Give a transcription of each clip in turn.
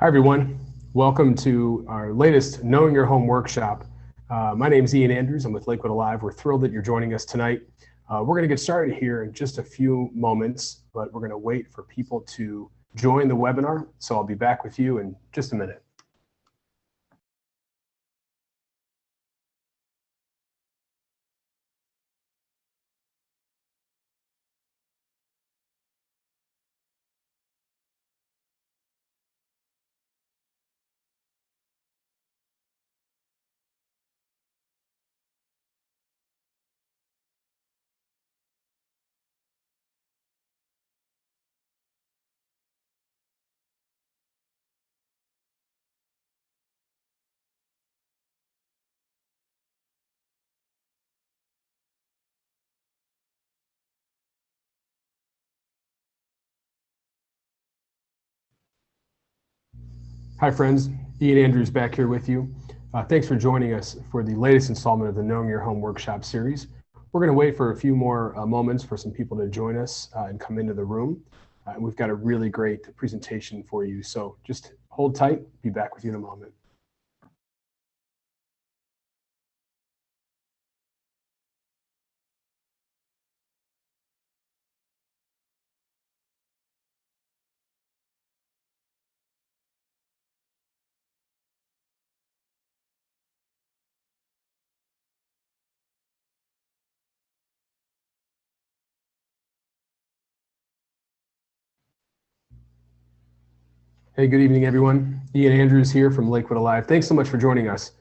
Hi, everyone. Welcome to our latest Knowing Your Home workshop. My name is Ian Andrews. I'm with Lakewood Alive. We're thrilled that you're joining us tonight. We're going to get started here in just a few moments, but we're going to wait for people to join the webinar. So I'll be back with you in just a minute. Hi, friends. Ian Andrews back here with you. Thanks for joining us for the latest installment of the Knowing Your Home workshop series. We're going to wait for a few more moments for some people to join us and come into the room. We've got a really great presentation for you. So just hold tight. Be back with you in a moment. Hey, good evening, everyone. Ian Andrews here from Lakewood Alive. Thanks so much for joining us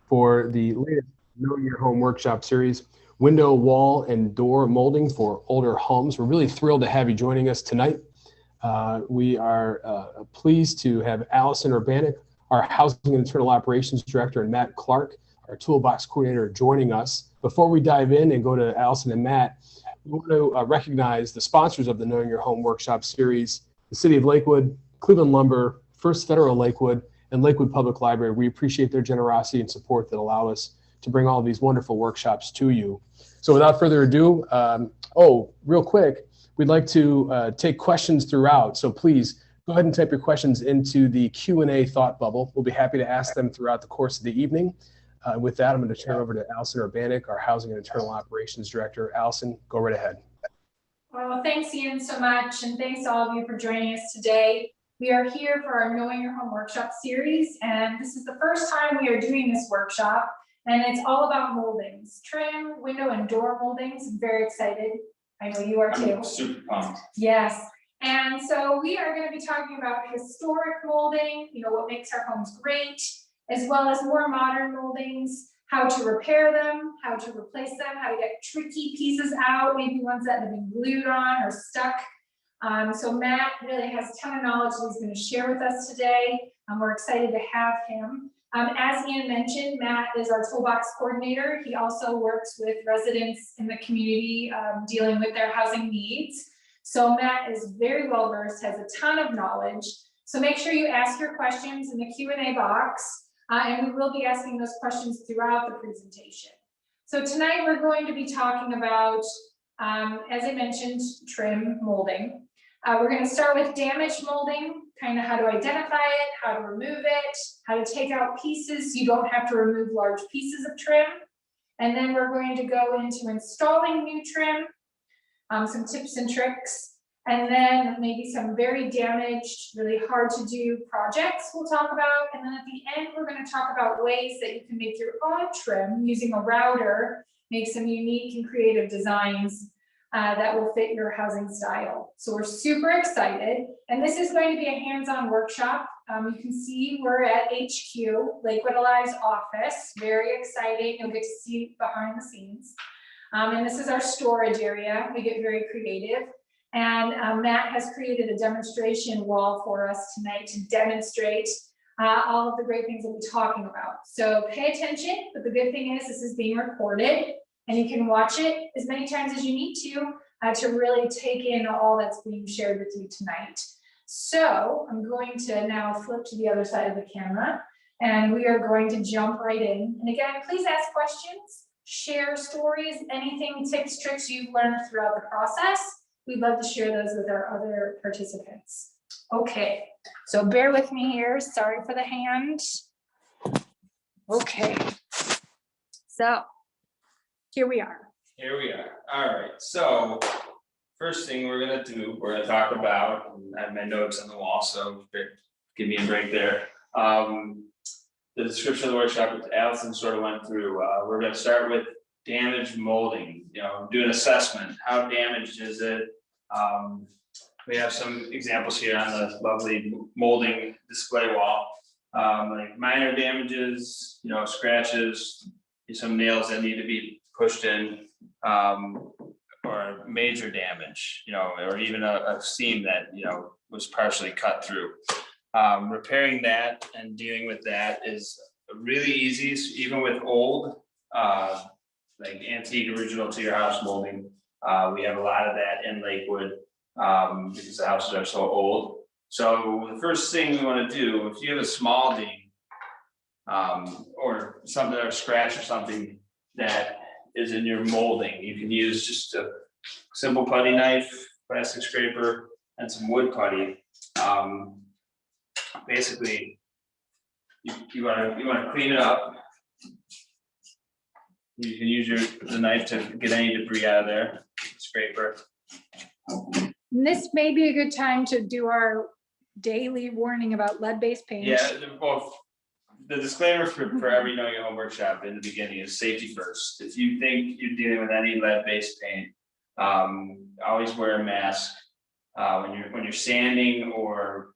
for the latest Know Your Home workshop series, window, wall, and door molding for older homes. We're really thrilled to have you joining us tonight. We are pleased to have Allison Urbanek, our Housing and Internal Operations Director, and Matt Clark, our Toolbox Coordinator, joining us. Before we dive in and go to Allison and Matt, we want to recognize the sponsors of the Knowing Your Home workshop series, the City of Lakewood, Cleveland Lumber, First Federal Lakewood, and Lakewood Public Library. We appreciate their generosity and support that allow us to bring all these wonderful workshops to you. So without further ado, real quick, we'd like to take questions throughout. So please go ahead and type your questions into the Q&A thought bubble. We'll be happy to ask them throughout the course of the evening. With that, I'm going to turn over to Allison Urbanek, our Housing and Internal Operations Director. Allison, go right ahead. Well, thanks, Ian, so much, and thanks to all of you for joining us today. We are here for our Knowing Your Home workshop series, and this is the first time we are doing this workshop, and it's all about moldings, trim, window, and door moldings. I'm very excited. I know you are too. I'm super pumped. Yes, and so we are going to be talking about historic molding, what makes our homes great, as well as more modern moldings, how to repair them, how to replace them, how to get tricky pieces out, maybe ones that have been glued on or stuck. So Matt really has a ton of knowledge that he's going to share with us today. We're excited to have him. As Ian mentioned, Matt is our Toolbox Coordinator. He also works with residents in the community dealing with their housing needs. So Matt is very well versed, has a ton of knowledge. So make sure you ask your questions in the Q&A box. And we will be asking those questions throughout the presentation. So tonight we're going to be talking about, as I mentioned, trim molding. We're going to start with damaged molding, kind of how to identify it, how to remove it, how to take out pieces so you don't have to remove large pieces of trim. And then we're going to go into installing new trim, some tips and tricks. And then maybe some very damaged, really hard to do projects we'll talk about. And then at the end, we're going to talk about ways that you can make your own trim using a router, make some unique and creative designs that will fit your housing style. So we're super excited. And this is going to be a hands-on workshop. You can see we're at HQ, Lakewood Alive's office. Very exciting. You'll get to see behind the scenes. And this is our storage area. We get very creative. And Matt has created a demonstration wall for us tonight to demonstrate all of the great things that we're talking about. So pay attention, but the good thing is this is being recorded and you can watch it as many times as you need to really take in all that's being shared with you tonight. So I'm going to now flip to the other side of the camera and we are going to jump right in. And again, please ask questions, share stories, anything, tips, tricks you've learned throughout the process. We'd love to share those with our other participants. Okay, so bear with me here. Sorry for the hand. Okay. So here we are. Here we are. All right. So first thing we're gonna do, we're gonna talk about, and I have my notes on the wall, so give me a break there. The description of the workshop that Allison sort of went through. We're gonna start with damaged molding. You know, do an assessment. How damaged is it? We have some examples here on the lovely molding display wall. Like minor damages, you know, scratches, some nails that need to be pushed in, or major damage, you know, or even a seam that, you know, was partially cut through. Repairing that and dealing with that is really easy, even with old, like antique, original to your house molding. We have a lot of that in Lakewood, because the houses are so old. So the first thing we want to do, if you have a small ding, or something, or scratch or something that is in your molding, you can use just a simple putty knife, plastic scraper, and some wood putty. Basically, you want to clean it up. You can use the knife to get any debris out of there, scraper. This may be a good time to do our daily warning about lead-based paint. Yeah, well, the disclaimer for every Know Your Home workshop in the beginning is safety first. If you think you're dealing with any lead-based paint, always wear a mask when you're sanding or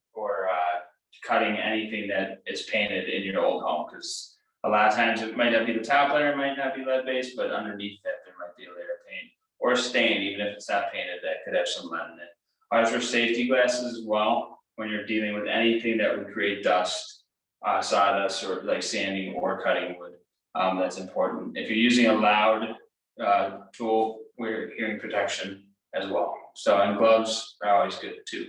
cutting anything that is painted in your old home, because a lot of times it might not be the top layer, it might not be lead-based, but underneath that there might be a layer of paint or a stain, even if it's not painted, that could have some lead in it. Always wear safety glasses as well when you're dealing with anything that would create dust, sawdust, or like sanding or cutting wood. That's important. If you're using a loud tool, wear hearing protection as well. So, and gloves are always good too.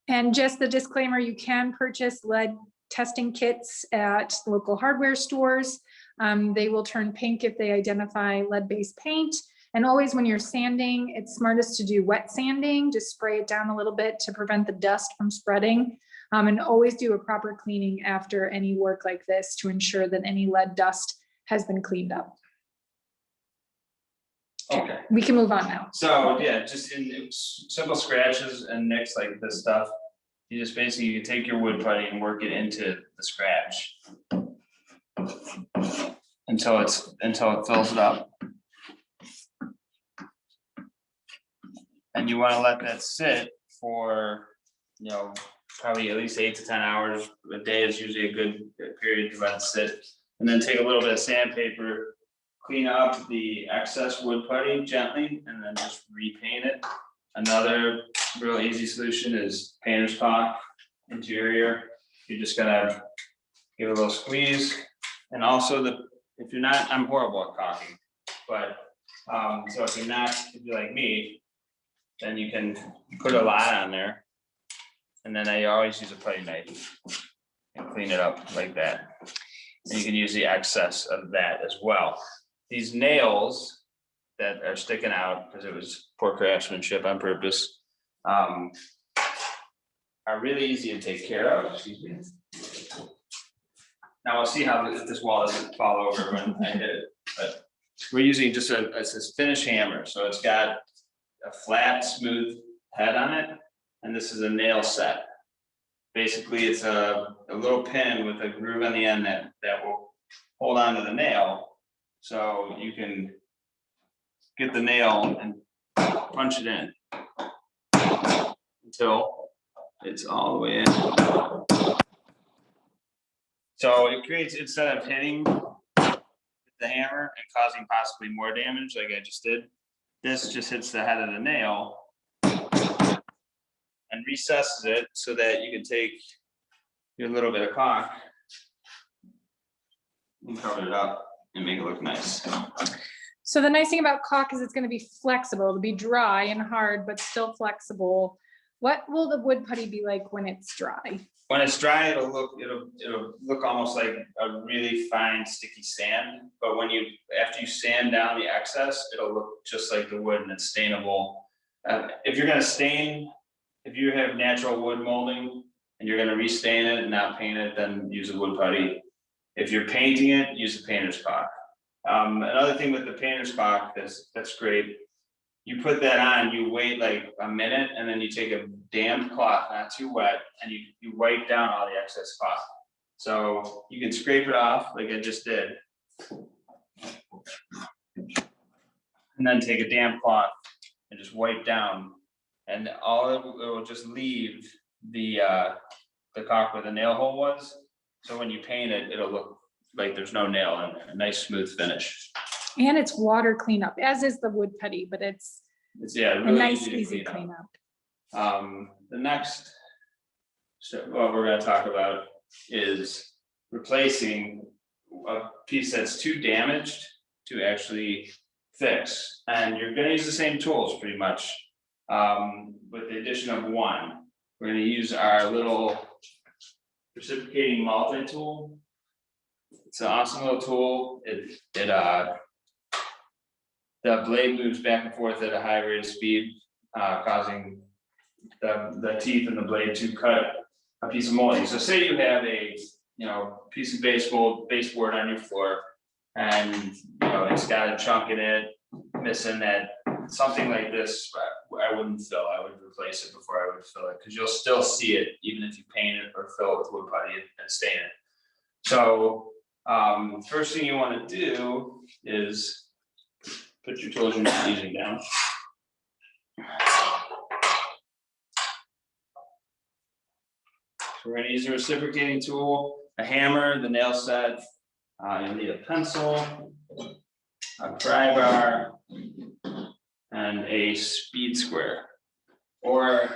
And just the disclaimer, you can purchase lead testing kits at local hardware stores. They will turn pink if they identify lead-based paint. And always when you're sanding, it's smartest to do wet sanding, just spray it down a little bit to prevent the dust from spreading. And always do a proper cleaning after any work like this to ensure that any lead dust has been cleaned up. Okay. We can move on now. So yeah, just in simple scratches and nicks like this stuff, you just basically, you take your wood putty and work it into the scratch until it fills it up. And you want to let that sit for, you know, probably at least 8 to 10 hours. A day is usually a good period to let it sit. And then take a little bit of sandpaper, clean up the excess wood putty gently, and then just repaint it. Another real easy solution is painter's caulk interior. You're just gonna give it a little squeeze. And also if you're not, I'm horrible at caulking, but so if you're like me, then you can put a lot on there. And then I always use a putty knife and clean it up like that. And you can use the excess of that as well. These nails that are sticking out because it was poor craftsmanship on purpose, are really easy to take care of. Excuse me. Now we'll see how this wall doesn't fall over when I hit it. But we're using just a finish hammer, so it's got a flat, smooth head on it, and this is a nail set. Basically, it's a little pin with a groove on the end that will hold on to the nail, so you can get the nail and punch it in until it's all the way in. So it creates, instead of hitting the hammer and causing possibly more damage like I just did, this just hits the head of the nail and recesses it so that you can take your little bit of caulk and cover it up and make it look nice. So the nice thing about caulk is it's going to be flexible. It'll be dry and hard, but still flexible. What will the wood putty be like when it's dry? When it's dry, it'll look almost like a really fine sticky sand. But after you sand down the excess, it'll look just like the wood and it's stainable. If you're going to stain if you have natural wood molding and you're gonna restain it and not paint it, then use a wood putty. If you're painting it, use a painter's caulk. Another thing with the painter's caulk that's great. You put that on, you wait like a minute, and then you take a damp cloth, not too wet, and you wipe down all the excess caulk. So you can scrape it off like I just did. And then take a damp cloth and just wipe down. And all it will just leave the caulk where the nail hole was. So when you paint it, it'll look like there's no nail and a nice smooth finish. And it's water cleanup, as is the wood putty, but it's really a nice, easy cleanup. The next, what we're gonna talk about is replacing a piece that's too damaged to actually fix. And you're gonna use the same tools pretty much, with the addition of one. We're gonna use our little reciprocating multi-tool. It's an awesome little tool. The blade moves back and forth at a high rate of speed, causing the teeth in the blade to cut a piece of molding. So say you have a piece of baseboard on your floor, and it's got a chunk in it, missing that, something like this. I wouldn't fill. I would replace it before I would fill it, because you'll still see it even if you paint it or fill it with wood putty and stain it. So first thing you want to do is put your tools you're not using down. So we're going to use a reciprocating tool, a hammer, the nail set. You'll need a pencil, a pry bar, and a speed square, or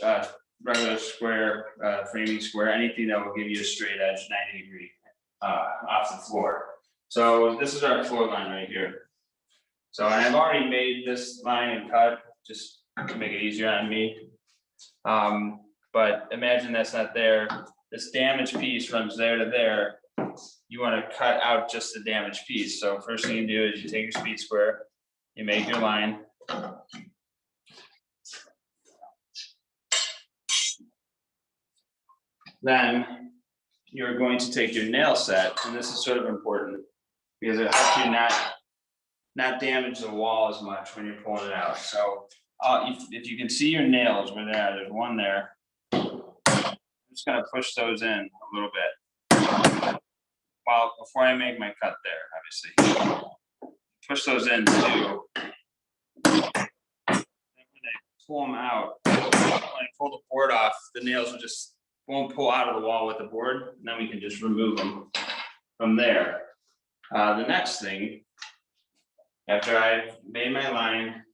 a regular square, framing square, anything that will give you a straight edge 90 degree off the floor. So this is our floor line right here. So I've already made this line and cut just to make it easier on me. But imagine that's not there. This damaged piece runs there to there. You want to cut out just the damaged piece. So first thing you do is you take your speed square, you make your line. Then you're going to take your nail set, and this is sort of important because it helps you not damage the wall as much when you're pulling it out. So if you can see your nails where there's one there, I'm just gonna push those in a little bit. Well, before I make my cut there, obviously. Push those in too. Then when I pull them out, when I pull the board off, the nails won't pull out of the wall with the board, and then we can just remove them from there. The next thing, after I've made my line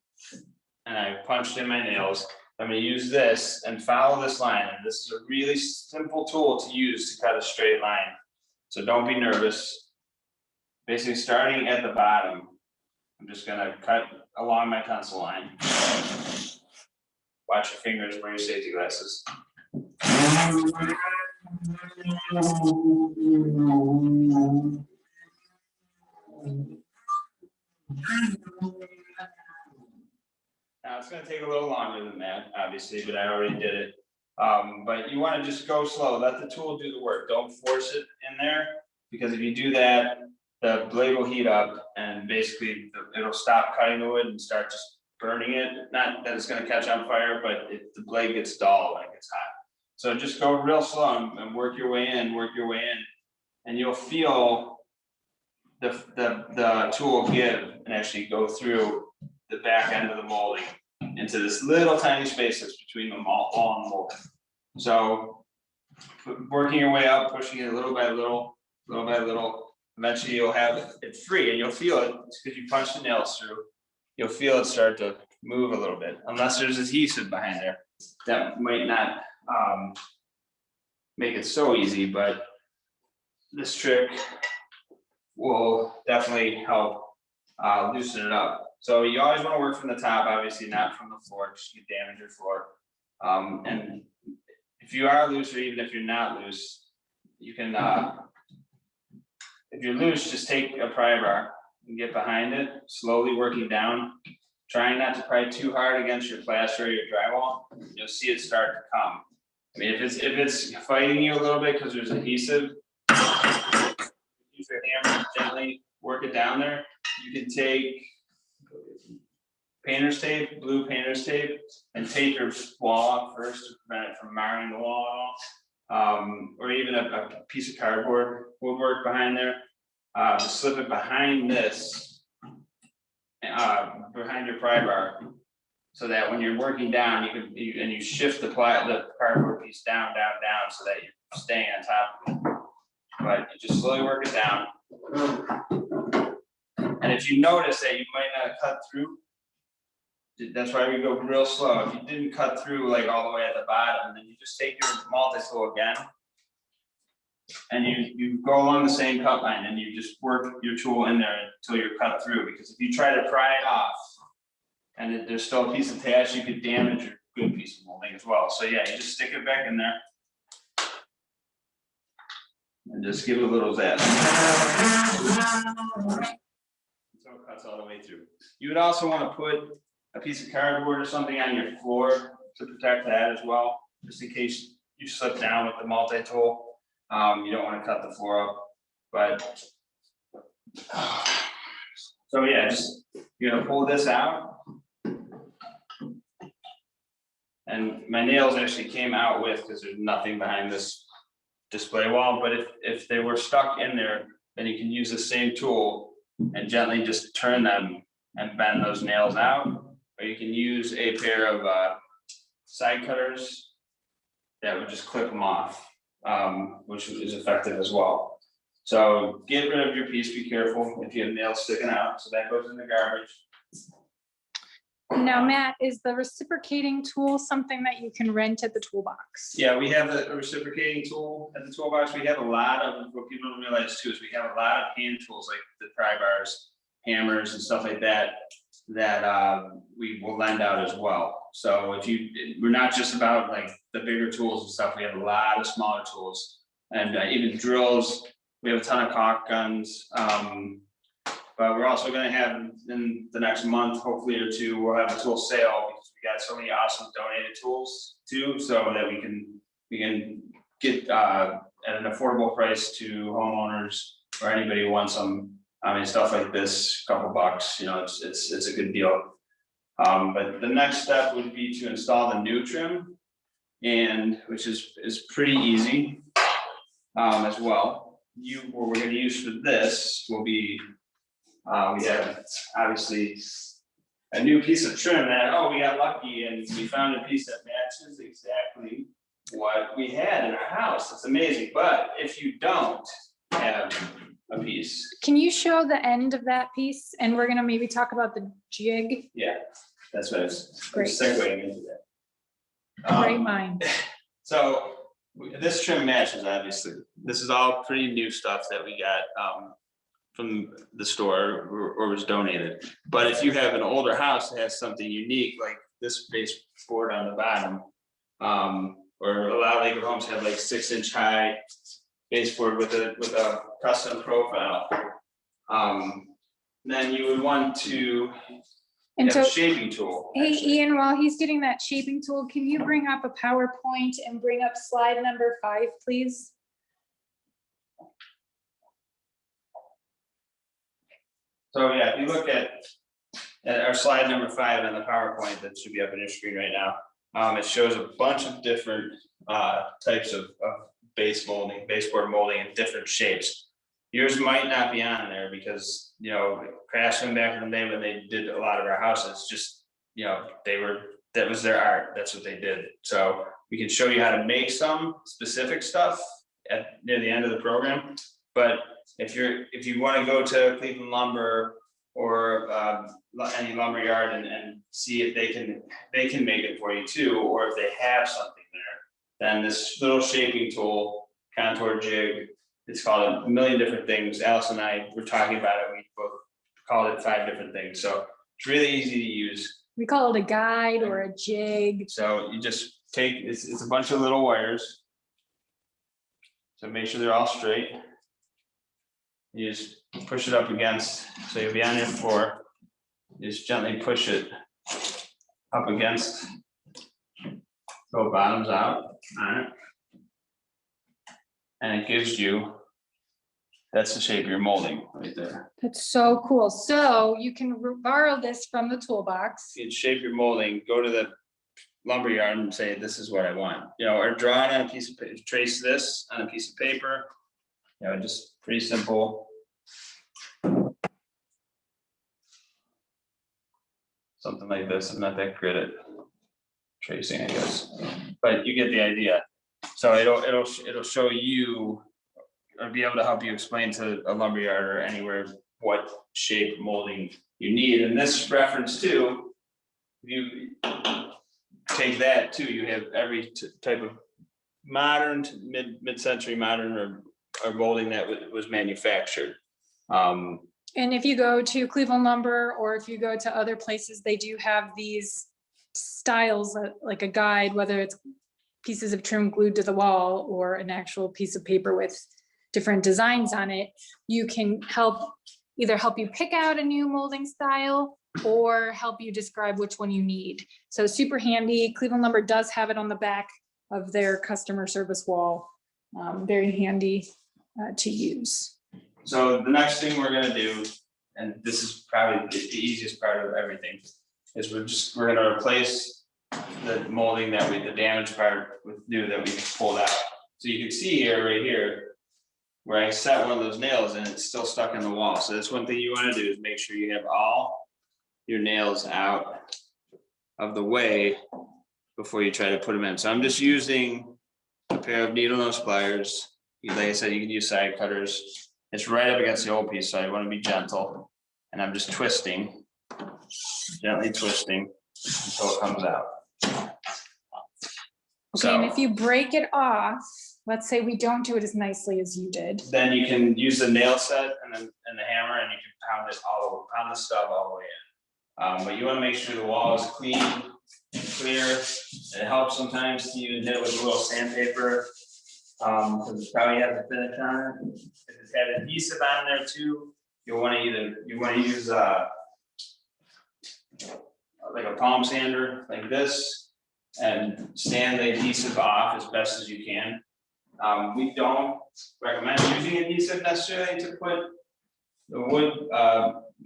and I've punched in my nails, I'm going to use this and follow this line. And this is a really simple tool to use to cut a straight line. So don't be nervous. Basically, starting at the bottom, I'm just going to cut along my pencil line. Watch your fingers, wear your safety glasses. Now it's going to take a little longer than that, obviously, but I already did it. But you want to just go slow, let the tool do the work. Don't force it in there, because if you do that, the blade will heat up and basically it'll stop cutting the wood and start just burning it. Not that it's going to catch on fire, but the blade gets dull when it gets hot. So just go real slow and work your way in, and you'll feel the tool give and actually go through the back end of the molding into this little tiny space that's between the wall and the molding. So working your way up, pushing it little by little, eventually you'll have it free, and you'll feel it because you punch the nails through. You'll feel it start to move a little bit, unless there's adhesive behind there. That might not make it so easy, but this trick will definitely help loosen it up. So you always want to work from the top, obviously not from the floor, because you can damage your floor. And if you are loose, or even if you're not loose, you can, if you're loose, just take a pry bar and get behind it, slowly working down. trying not to pry too hard against your plaster or your drywall, you'll see it start to come. I mean, if it's fighting you a little bit because there's adhesive, use your hammer to gently work it down there. You can take painter's tape, blue painter's tape, and take your wall off first to prevent it from marring the wall at all. Or even a piece of cardboard would work behind there. Just slip it behind this, behind your pry bar, so that when you're working down, you shift the cardboard piece down, so that you're staying on top of it. But you just slowly work it down. And if you notice that you might not cut through, that's why we go real slow. If you didn't cut through like all the way at the bottom, then you just take your multi-tool again, and you go along the same cut line, and you just work your tool in there until you're cut through. Because if you try to pry it off, and there's still a piece attached, you could damage your good piece of molding as well. So yeah, you just stick it back in there, and just give it a little zap. So it cuts all the way through. You would also want to put a piece of cardboard or something on your floor to protect that as well, just in case you slip down with the multi-tool. You don't want to cut the floor up, but so yeah, just you're gonna pull this out, and my nails actually came out with, because there's nothing behind this display wall. But if they were stuck in there, then you can use the same tool and gently just turn them and bend those nails out. Or you can use a pair of side cutters that would just clip them off, which is effective as well. So get rid of your piece, be careful if you have nails sticking out, so that goes in the garbage. Now, Matt, is the reciprocating tool something that you can rent at the toolbox? Yeah, we have the reciprocating tool at the toolbox. We have a lot of, what people don't realize too, is we have a lot of hand tools like the pry bars, hammers and stuff like that, we will lend out as well. So we're not just about like the bigger tools and stuff, we have a lot of smaller tools, and even drills. We have a ton of caulk guns, but we're also gonna have in the next month, hopefully or two, we'll have a tool sale, because we got so many awesome donated tools too, so that we can get at an affordable price to homeowners or anybody who wants them. I mean, stuff like this, couple bucks, it's a good deal. But the next step would be to install the new trim, and which is pretty easy as well. What we're going to use for this will be, we have obviously a new piece of trim that, we got lucky and we found a piece that matches exactly what we had in our house. It's amazing. But if you don't have a piece. Can you show the end of that piece? And we're gonna maybe talk about the jig. Yeah, that's what I was Great. segueing into that. Great mind. So this trim matches, obviously. This is all pretty new stuff that we got from the store or was donated. But if you have an older house that has something unique, like this baseboard on the bottom, or a lot of Lakewood homes have like 6-inch high baseboard with a custom profile, then you would want to And have so, a shaping tool. hey, actually. Ian, while he's getting that shaping tool, can you bring up a PowerPoint and bring up slide number 5, please? So yeah, if you look at our slide number 5 on the PowerPoint that should be up on your screen right now, it shows a bunch of different types of baseboard molding in different shapes. Yours might not be on there because, Craftsman back in the day when they did a lot of our houses, just, that was their art. That's what they did. So we can show you how to make some specific stuff near the end of the program. But if you want to go to Cleveland Lumber or any lumber yard and see if they can make it for you too, or if they have something there, then this little shaping tool, contour jig, it's called a million different things. Allison and I were talking about it. We both called it 5 different things. So it's really easy to use. We call it a guide or a jig. So you just take, it's a bunch of little wires. So make sure they're all straight. You just push it up against, so you'll be on your floor. You just gently push it up against, so it bottoms out on it. And it gives you, that's the shape of your molding right there. That's so cool. So you can borrow this from the toolbox. You can shape your molding, go to the lumber yard and say, this is what I want, you know, or draw it on a piece of paper, trace this on a piece of paper. You know, just pretty simple. Something like this. I'm not that good at tracing, I guess, but you get the idea. So it'll show you, or be able to help you explain to a lumberyard or anywhere what shape molding you need. And this reference too, you take that too, you have every type of modern to mid-century modern or molding that was manufactured. And if you go to Cleveland Lumber, or if you go to other places, they do have these styles, like a guide, whether it's pieces of trim glued to the wall or an actual piece of paper with different designs on it. You can either help you pick out a new molding style or help you describe which one you need. So super handy. Cleveland Lumber does have it on the back of their customer service wall. Very handy to use. So the next thing we're gonna do, and this is probably the easiest part of everything, is we're gonna replace the molding that the damaged part with new that we pulled out. So you can see here, right here, where I set one of those nails and it's still stuck in the wall. So that's one thing you wanna do, is make sure you have all your nails out of the way before you try to put them in. So I'm just using a pair of needle nose pliers. Like I said, you can use side cutters. It's right up against the old piece, so I want to be gentle. And I'm just twisting, gently twisting until it comes out. Okay, and if you break it off, let's say we don't do it as nicely as you did. Then you can use the nail set and the hammer, and you can pound the stub all the way in. But you want to make sure the wall is clean and clear. It helps sometimes to even hit it with a little sandpaper. Because it probably has a finish on it. If it's had adhesive on there too, you'll want to use like a palm sander like this and sand the adhesive off as best as you can. We don't recommend using adhesive necessarily to put the wood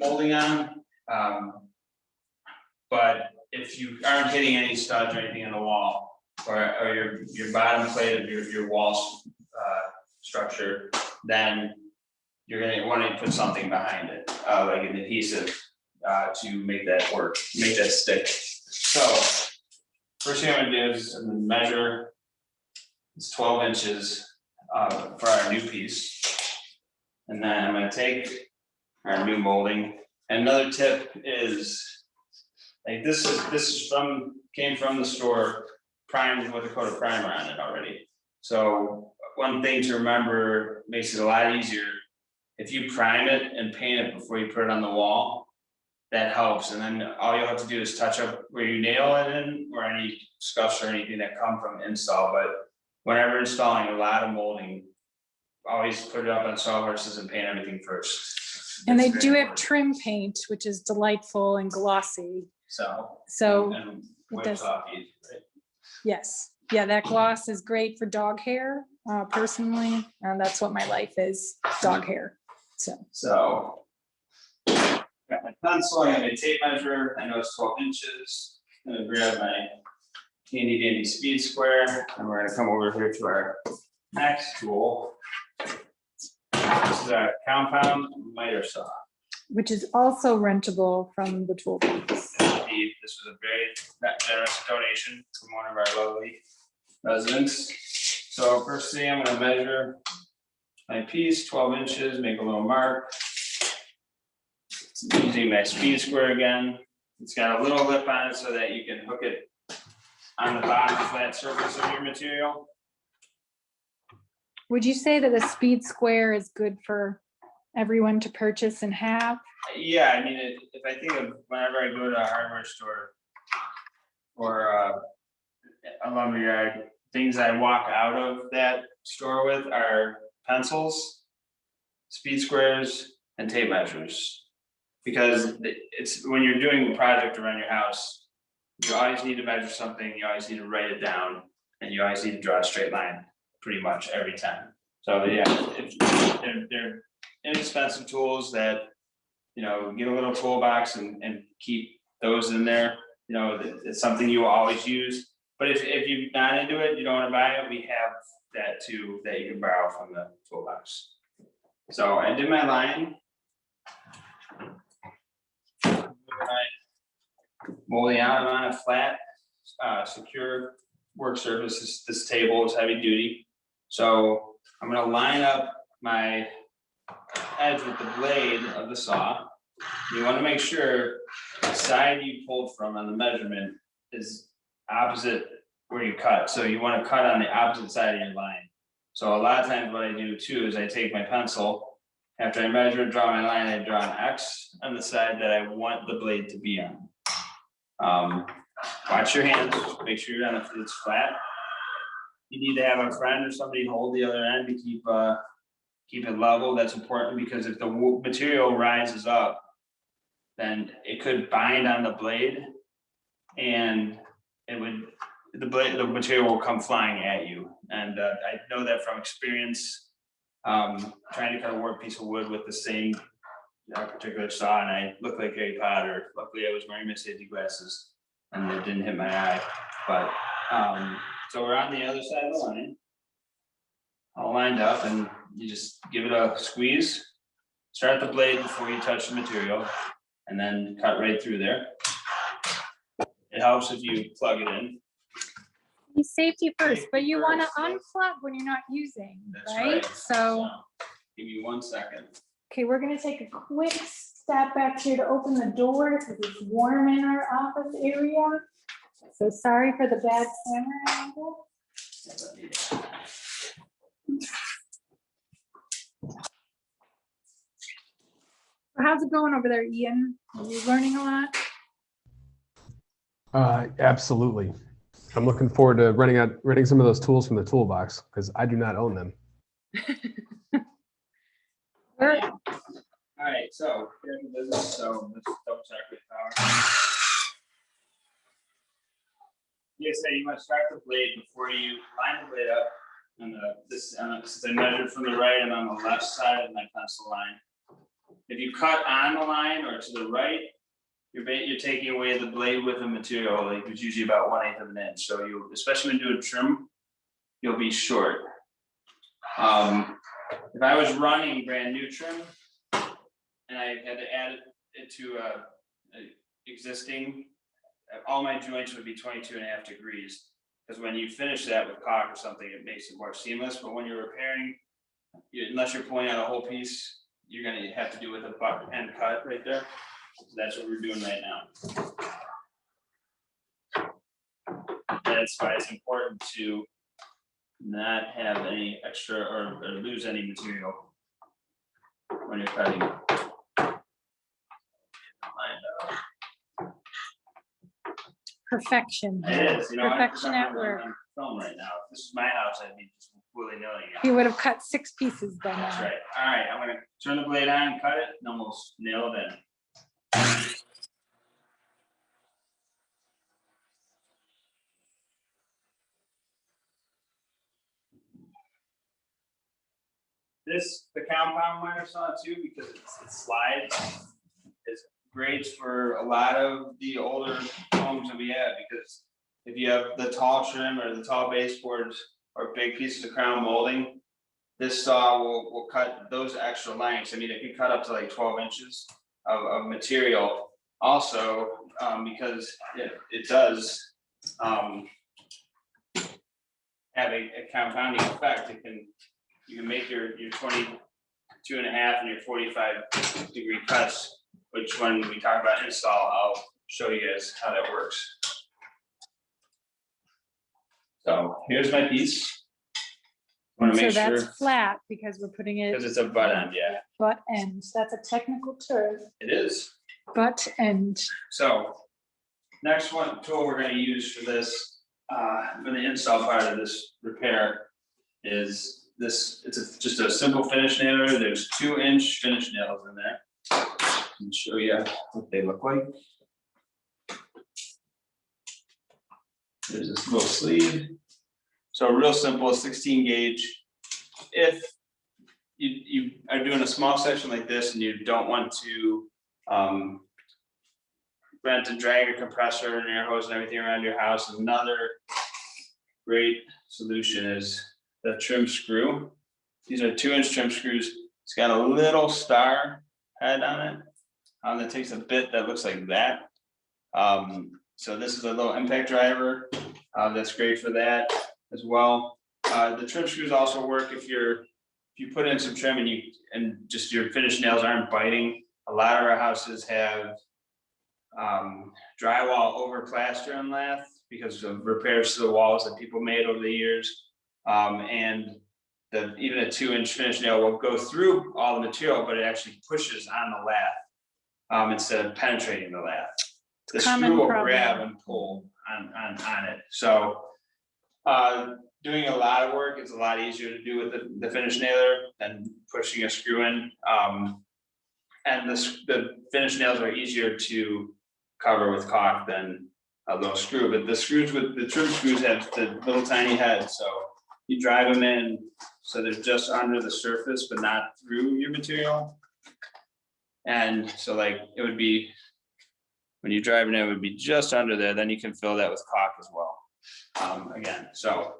molding on, but if you aren't hitting any studs or anything in the wall, or your bottom plate of your wall structure, then you're gonna want to put something behind it, like an adhesive, to make that work, make that stick. So first thing I'm gonna do is measure. It's 12 inches for our new piece, and then I'm gonna take our new molding. And another tip is, like this came from the store, primed with a coat of primer on it already. So one thing to remember, makes it a lot easier. If you prime it and paint it before you put it on the wall, that helps. And then all you'll have to do is touch up where you nail it in, or any scuffs or anything that come from install. But whenever installing a lot of molding, always put it up on sawhorses and paint everything first. And they do have trim paint, which is delightful and glossy. So and it does. off easy, right? Yes, yeah, that gloss is great for dog hair, personally, and that's what my life is, dog hair, So got my pencil, I have my tape measure, I know it's 12 inches. I'm gonna grab my handy dandy speed square, and we're gonna come over here to our next tool. This is our compound miter saw. which is also rentable from the toolbox. This was a very generous donation from one of our lovely residents. So first thing, I'm gonna measure my piece, 12 inches, make a little mark. Using my speed square again. It's got a little lip on it so that you can hook it on the bottom flat surface of your material. Would you say that a speed square is good for everyone to purchase and have? Yeah, I mean, if I think of whenever I go to a hardware store or a lumberyard, things I walk out of that store with are pencils, speed squares, and tape measures. because it's, when you're doing a project around your house, you always need to measure something, you always need to write it down, and you always need to draw a straight line pretty much every time. So yeah, they're inexpensive tools that, you know, get a little toolbox and keep those in there. You know, it's something you will always use. But if you're not into it, you don't want to buy it, we have that too, that you can borrow from the toolbox. So I did my line. Molding out, I'm on a flat, secure work surface. This table is heavy duty. So I'm gonna line up my edge with the blade of the saw. You wanna make sure the side you pulled from on the measurement is opposite where you cut. So you wanna cut on the opposite side of your line. So a lot of times what I do too is I take my pencil, after I measure, draw my line, I draw an X on the side that I want the blade to be on. Watch your hands, make sure you're on it, it's flat. You need to have a friend or somebody hold the other end to keep it level. That's important because if the material rises up, then it could bind on the blade, and the material will come flying at you. And I know that from experience, trying to cut a warped piece of wood with the same particular saw, and I looked like Harry Potter. Luckily, I was wearing my safety glasses, and it didn't hit my eye. But so we're on the other side of the line, all lined up, and you just give it a squeeze. Start the blade before you touch the material, and then cut right through there. It helps if you plug it in. Safety first, but you want to unplug when you're not using, right? So give me 1 second. Okay, we're gonna take a quick step back here to open the door because it's warm in our office area. So sorry for the bad camera angle. How's it going over there, Ian? Are you learning a lot? Absolutely. I'm looking forward to renting some of those tools from the toolbox because I do not own them. All right, so here's the business. So let's double check with power. You say you want to start the blade before you line the blade up. And since I measured from the right, I'm on the left side of my pencil line. If you cut on the line or to the right, you're taking away the blade width of material. Like it's usually about 1/8 of an inch. So you, especially when you do a trim, you'll be short. If I was running brand new trim and I had to add it to a existing, all my joints would be 22.5 degrees. Because when you finish that with caulk or something, it makes it more seamless. But when you're repairing, unless you're pulling out a whole piece, you're gonna have to do with a butt end cut right there. So that's what we're doing right now. That's why it's important to not have any extra or lose any material when you're cutting. Perfection. It is, you know, Perfection at work. I'm film right now. If this is my house, I'd be just willy-nilly. You would have cut 6 pieces by That's now. right. All right, I'm gonna turn the blade on, cut it, and then we'll nail it in. The compound wire saw too, because it slides. It's great for a lot of the older homes that we have, because if you have the tall trim or the tall baseboards or big pieces of crown molding, this saw will cut those extra lengths. I mean, it can cut up to like 12 inches of material. Also, because it does have a compounding effect. You can make your 22.5 and your 45 degree cuts, which when we talk about install, I'll show you guys how that works. So here's my piece. I want to So make that's sure, flat because we're putting it. because it's a butt end, yeah. Butt end. That's a technical term. It is. Butt end. So next tool we're going to use for this, for the install part of this repair is this. It's just a simple finish nailer. There's 2-inch finish nails in there. and show you what they look like. There's this little sleeve. So real simple, 16 gauge. If you are doing a small section like this and you don't want to rent a dragger compressor and air hose and everything around your house, another great solution is the trim screw. These are 2-inch trim screws. It's got a little star head on it. That takes a bit that looks like that. So this is a little impact driver. That's great for that as well. The trim screws also work if you put in some trim and just your finished nails aren't biting. A lot of our houses have drywall over plaster and lath because of repairs to the walls that people made over the years. And even a 2-inch finished nail will go through all the material, but it actually pushes on the lath instead of penetrating the lath. The screw will grab and pull on it. So doing a lot of work, it's a lot easier to do with the finish nailer than pushing a screw in. And the finish nails are easier to cover with caulk than a little screw. But the trim screws have the little tiny head, so you drive them in so they're just under the surface but not through your material. And so like it would be, when you drive it in, it would be just under there. Then you can fill that with caulk as well. Again, so,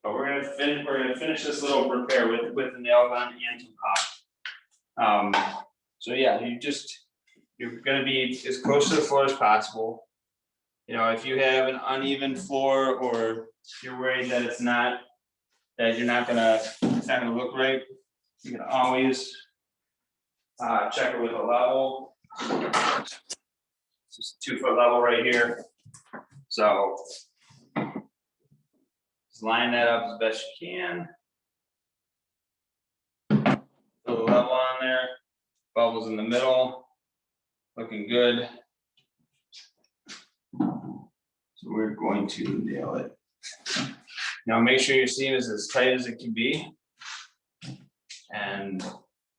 but we're gonna finish this little repair with the nail gun and some caulk. So yeah, you're gonna be as close to the floor as possible. You know, if you have an uneven floor or you're worried that it's not gonna look right, you can always check it with a level. It's just 2-foot level right here. So just line that up as best you can. Put the level on there, bubbles in the middle, looking good. So we're going to nail it. Now make sure your seam is as tight as it can be. And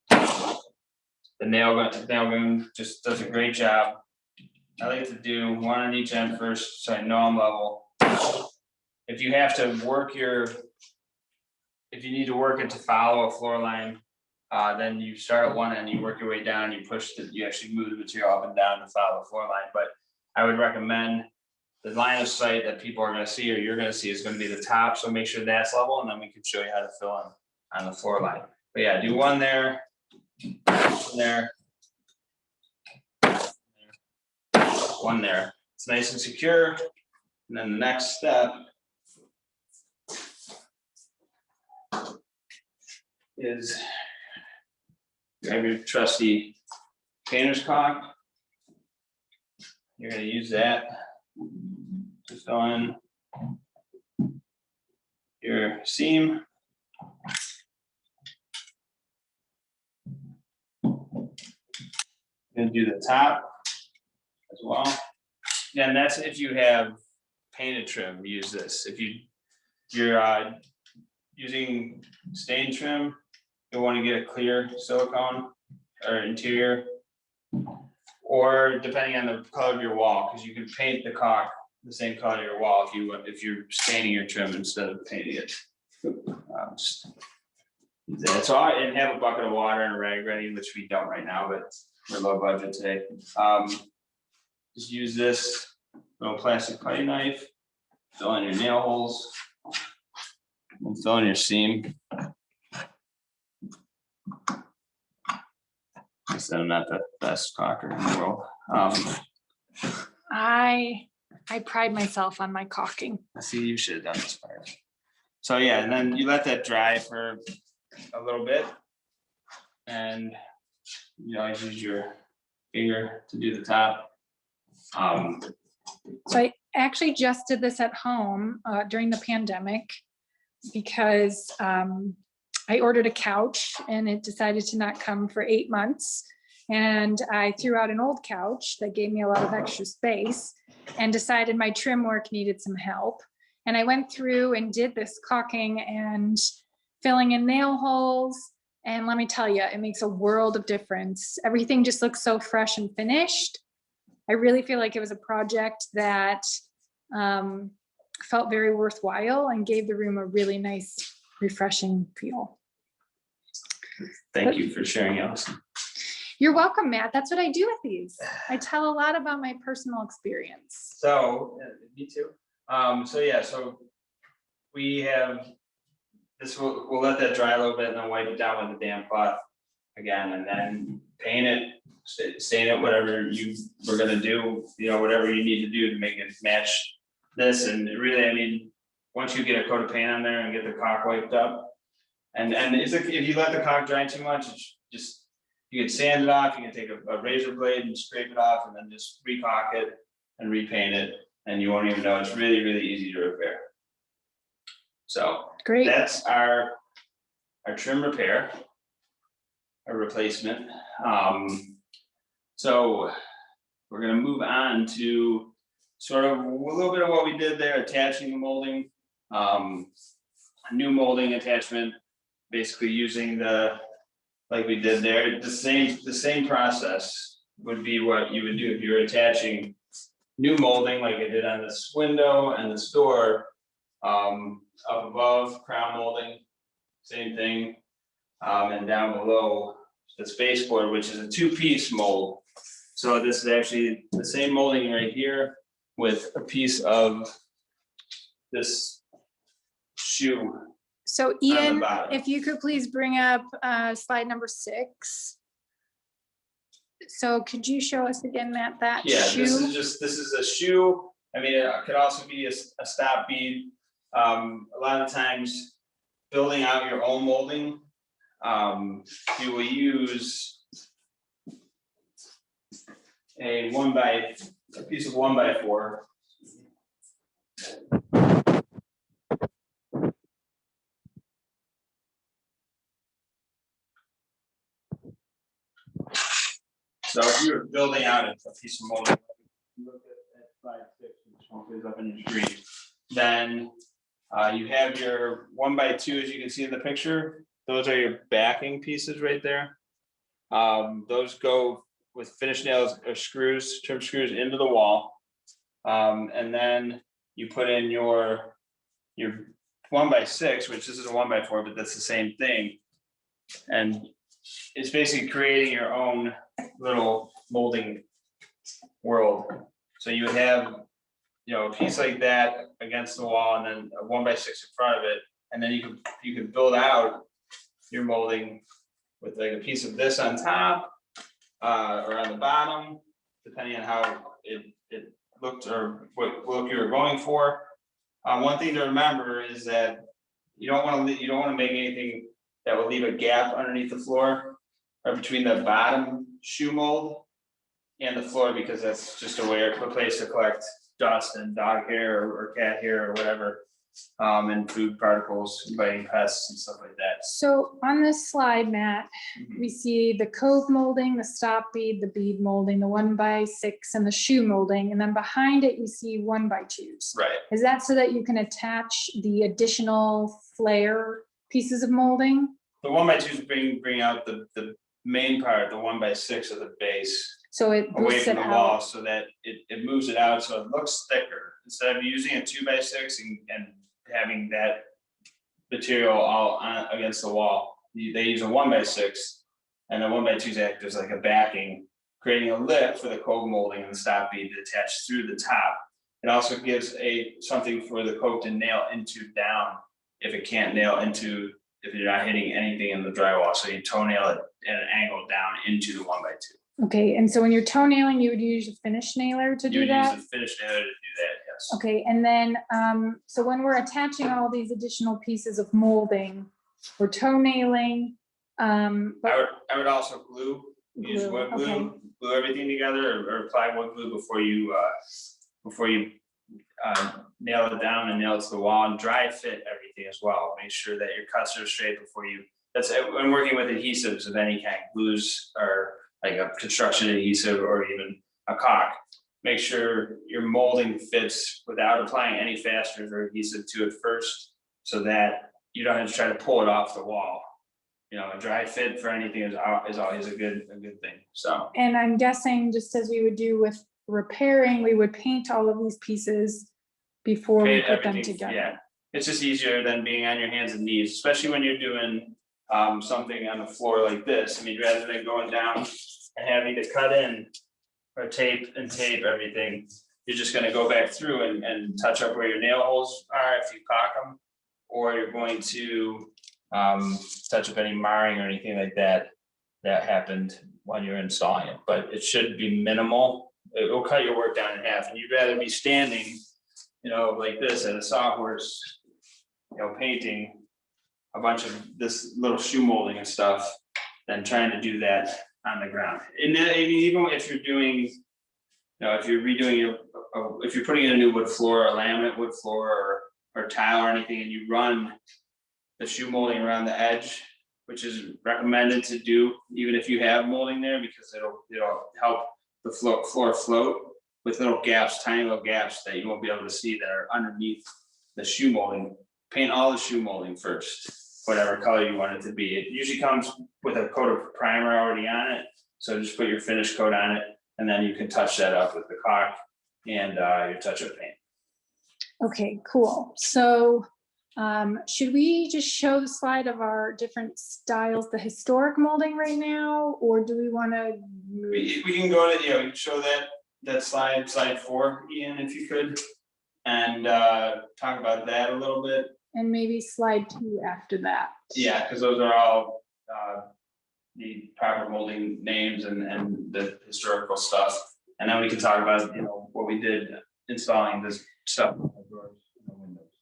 the nail gun just does a great job. I like to do one on each end first so I know I'm level. If you have to work if you need to work it to follow a floor line, then you start at one end, you work your way down, you actually move the material up and down to follow the floor line. But I would recommend the line of sight that people are gonna see or you're gonna see is gonna be the top. So make sure that's level and then we can show you how to fill in on the floor line. But yeah, do one there, one there. It's nice and secure. And then the next step is grab your trusty painter's caulk. You're going to use that to fill in your seam. And do the top as well. And that's if you have painted trim, use this. If you're using stain trim, you'll want to get a clear silicone or interior, or depending on the color of your wall, because you can paint the caulk the same color of your wall if you're staining your trim instead of painting it. Just use that. So and have a bucket of water and a rag ready, which we don't right now, but we're low budget today. Just use this little plastic putty knife, fill in your nail holes, and fill in your seam. I said I'm not the best caulker in the world. I pride myself on my caulking. See, you should have done this part. So yeah, and then you let that dry for a little bit, and you always use your finger to do the top. So I actually just did this at home during the pandemic because I ordered a couch and it decided to not come for 8 months. And I threw out an old couch that gave me a lot of extra space and decided my trim work needed some help. And I went through and did this caulking and filling in nail holes, And let me tell you, it makes a world of difference. Everything just looks so fresh and finished. I really feel like it was a project that felt very worthwhile and gave the room a really nice, refreshing feel. Thank you for sharing, Allison. You're welcome, Matt. That's what I do with these. I tell a lot about my personal experience. So, me too. So we have this. We'll let that dry a little bit and then wipe it down with a damp cloth again, and then paint it, stain it, whatever you were gonna do. Whatever you need to do to make it match this. And really, I mean, once you get a coat of paint on there and get the caulk wiped up, and if you let the caulk dry too much, it's just. You can sand it off, you can take a razor blade and scrape it off and then just re-caulk it and repaint it, and you won't even know. It's really, really easy to repair. So Great. That's our trim repair, a replacement. So we're gonna move on to sort of a little bit of what we did there, attaching the molding, a new molding attachment, basically using like we did there, the same process would be what you would do if you were attaching new molding like I did on this window and this door. Up above, crown molding, same thing. And down below, the baseboard, which is a 2-piece mold. So this is actually the same molding right here with a piece of this shoe. So Ian, if you could please bring up slide number 6. So could you show us again, Matt, that shoe? This is a shoe. I mean, it could also be a stop bead. A lot of times building out your own molding, you will use a piece of 1x4. So if you're building out a piece of molding, look at slide 6, which hopefully is up on your screen, then you have your 1x2, as you can see in the picture. Those are your backing pieces right there. Those go with finish nails or screws, trim screws into the wall. And then you put in your 1x6, which this is a 1x4, but that's the same thing. And it's basically creating your own little molding world. So you would have, a piece like that against the wall, and then a 1x6 in front of it, and then you could build out your molding with like a piece of this on top or on the bottom, depending on how it looked or what look you were going for. One thing to remember is that you don't want to make anything that will leave a gap underneath the floor or between the bottom shoe mold and the floor, because that's just a place to collect dust and dog hair or cat hair or whatever, and food particles, inviting pests and stuff like that. So on this slide, Matt, we see the cove molding, the stop bead, the bead molding, the 1x6, and the shoe molding, and then behind it you see 1x2s. Right. Is that so that you can attach the additional flare pieces of molding? The 1x2s bring out the main part, the 1x6 of the base. So it away boosts from it the wall, out. so that it moves it out, so it looks thicker. Instead of using a 2x6 and having that material all on against the wall, they use a 1x6, and the 1x2s act as like a backing, creating a lip for the cove molding and the stop bead to attach through the top. It also gives something for the coat to nail into down if it can't nail into, if you're not hitting anything in the drywall. So you toenail it at an angle down into the 1x2. Okay, and so when you're toenailing, you would use a finish nailer to do that? You use a finish nailer to do that, yes. Okay, and then, so when we're attaching all these additional pieces of molding, we're toenailing, but I would also glue, use wood glue, okay. glue everything together, or apply wood glue before you nail it down and nail it to the wall, and dry fit everything as well. Make sure that your cuts are straight before you, when working with adhesives of any kind, glues or like a construction adhesive or even a caulk. Make sure your molding fits without applying any fasteners or adhesive to it first, so that you don't have to try to pull it off the wall. you know, a dry fit for anything is always a good thing, so. And I'm guessing, just as we would do with repairing, we would paint all of these pieces before we Paint put them everything, together. yeah. It's just easier than being on your hands and knees, especially when you're doing something on the floor like this. I mean, rather than going down and having to cut in or tape everything, you're just gonna go back through and touch up where your nail holes are if you caulk them, or you're going to touch up any marring or anything like that happened when you're installing it, but it should be minimal. It will cut your work down in half, and you'd rather be standing, you know, like this at a sawhorse, you know, painting a bunch of this little shoe molding and stuff than trying to do that on the ground. And then, I mean, even if you're doing, you know, if you're redoing if you're putting in a new wood floor, a laminate wood floor, or tile or anything, and you run the shoe molding around the edge, which is recommended to do even if you have molding there, because it'll help the floor float with little gaps, tiny little gaps that you won't be able to see that are underneath the shoe molding. Paint all the shoe molding first, whatever color you want it to be. It usually comes with a coat of primer already on it, so just put your finish coat on it, and then you can touch that up with the caulk and your touch-up paint. Okay, cool. So should we just show the slide of our different styles, the historic molding right now, or do we want to? We can go to, you know, show that slide 4, Ian, if you could, and talk about that a little bit. And maybe slide 2 after that. Yeah, because those are all the proper molding names and the historical stuff. And then we can talk about, you know, what we did installing this stuff.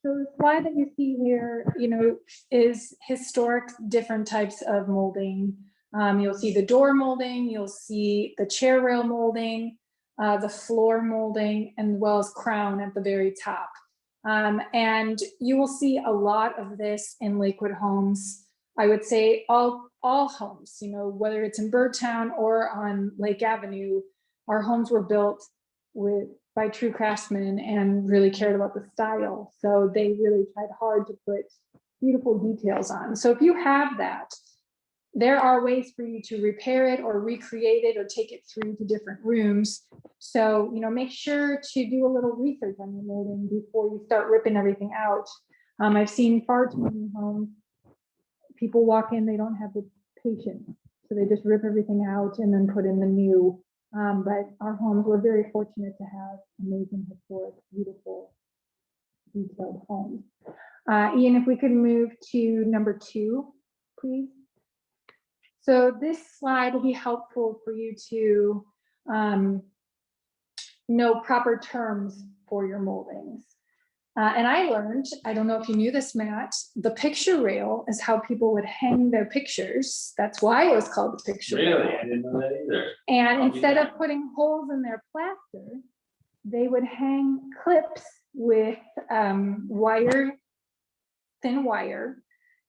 So the slide that you see here, you know, is historic different types of molding. You'll see the door molding, you'll see the chair rail molding, the floor molding, as well as crown at the very top. And you will see a lot of this in Lakewood homes. I would say all homes, you know, whether it's in Birdtown or on Lake Avenue, our homes were built by true craftsmen and really cared about the style. So they really tried hard to put beautiful details on. So if you have that, there are ways for you to repair it or recreate it or take it through to different rooms. So, you know, make sure to do a little research on your molding before you start ripping everything out. I've seen far too many homes, people walk in, they don't have the patience. So they just rip everything out and then put in the new. But our homes, we're very fortunate to have amazing, historic, beautiful, detailed homes. Ian, if we could move to number 2, please. So this slide will be helpful for you to know proper terms for your moldings. And I learned, I don't know if you knew this, Matt, the picture rail is how people would hang their pictures. That's why it was called the picture rail. Really? I didn't know that either. And instead of putting holes in their plaster, they would hang clips with thin wire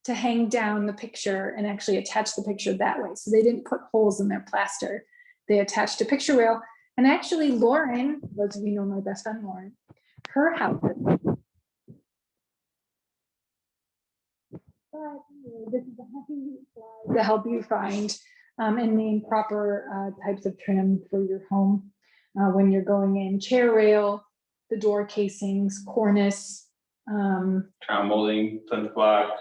to hang down the picture and actually attach the picture that way. So they didn't put holes in their plaster. They attached a picture rail. And actually Lauren, those of you know my best friend Lauren, her house. This is a happy slide to help you find and name proper types of trim for your home when you're going in. Chair rail, the door casings, cornice. Crown molding, plinth block,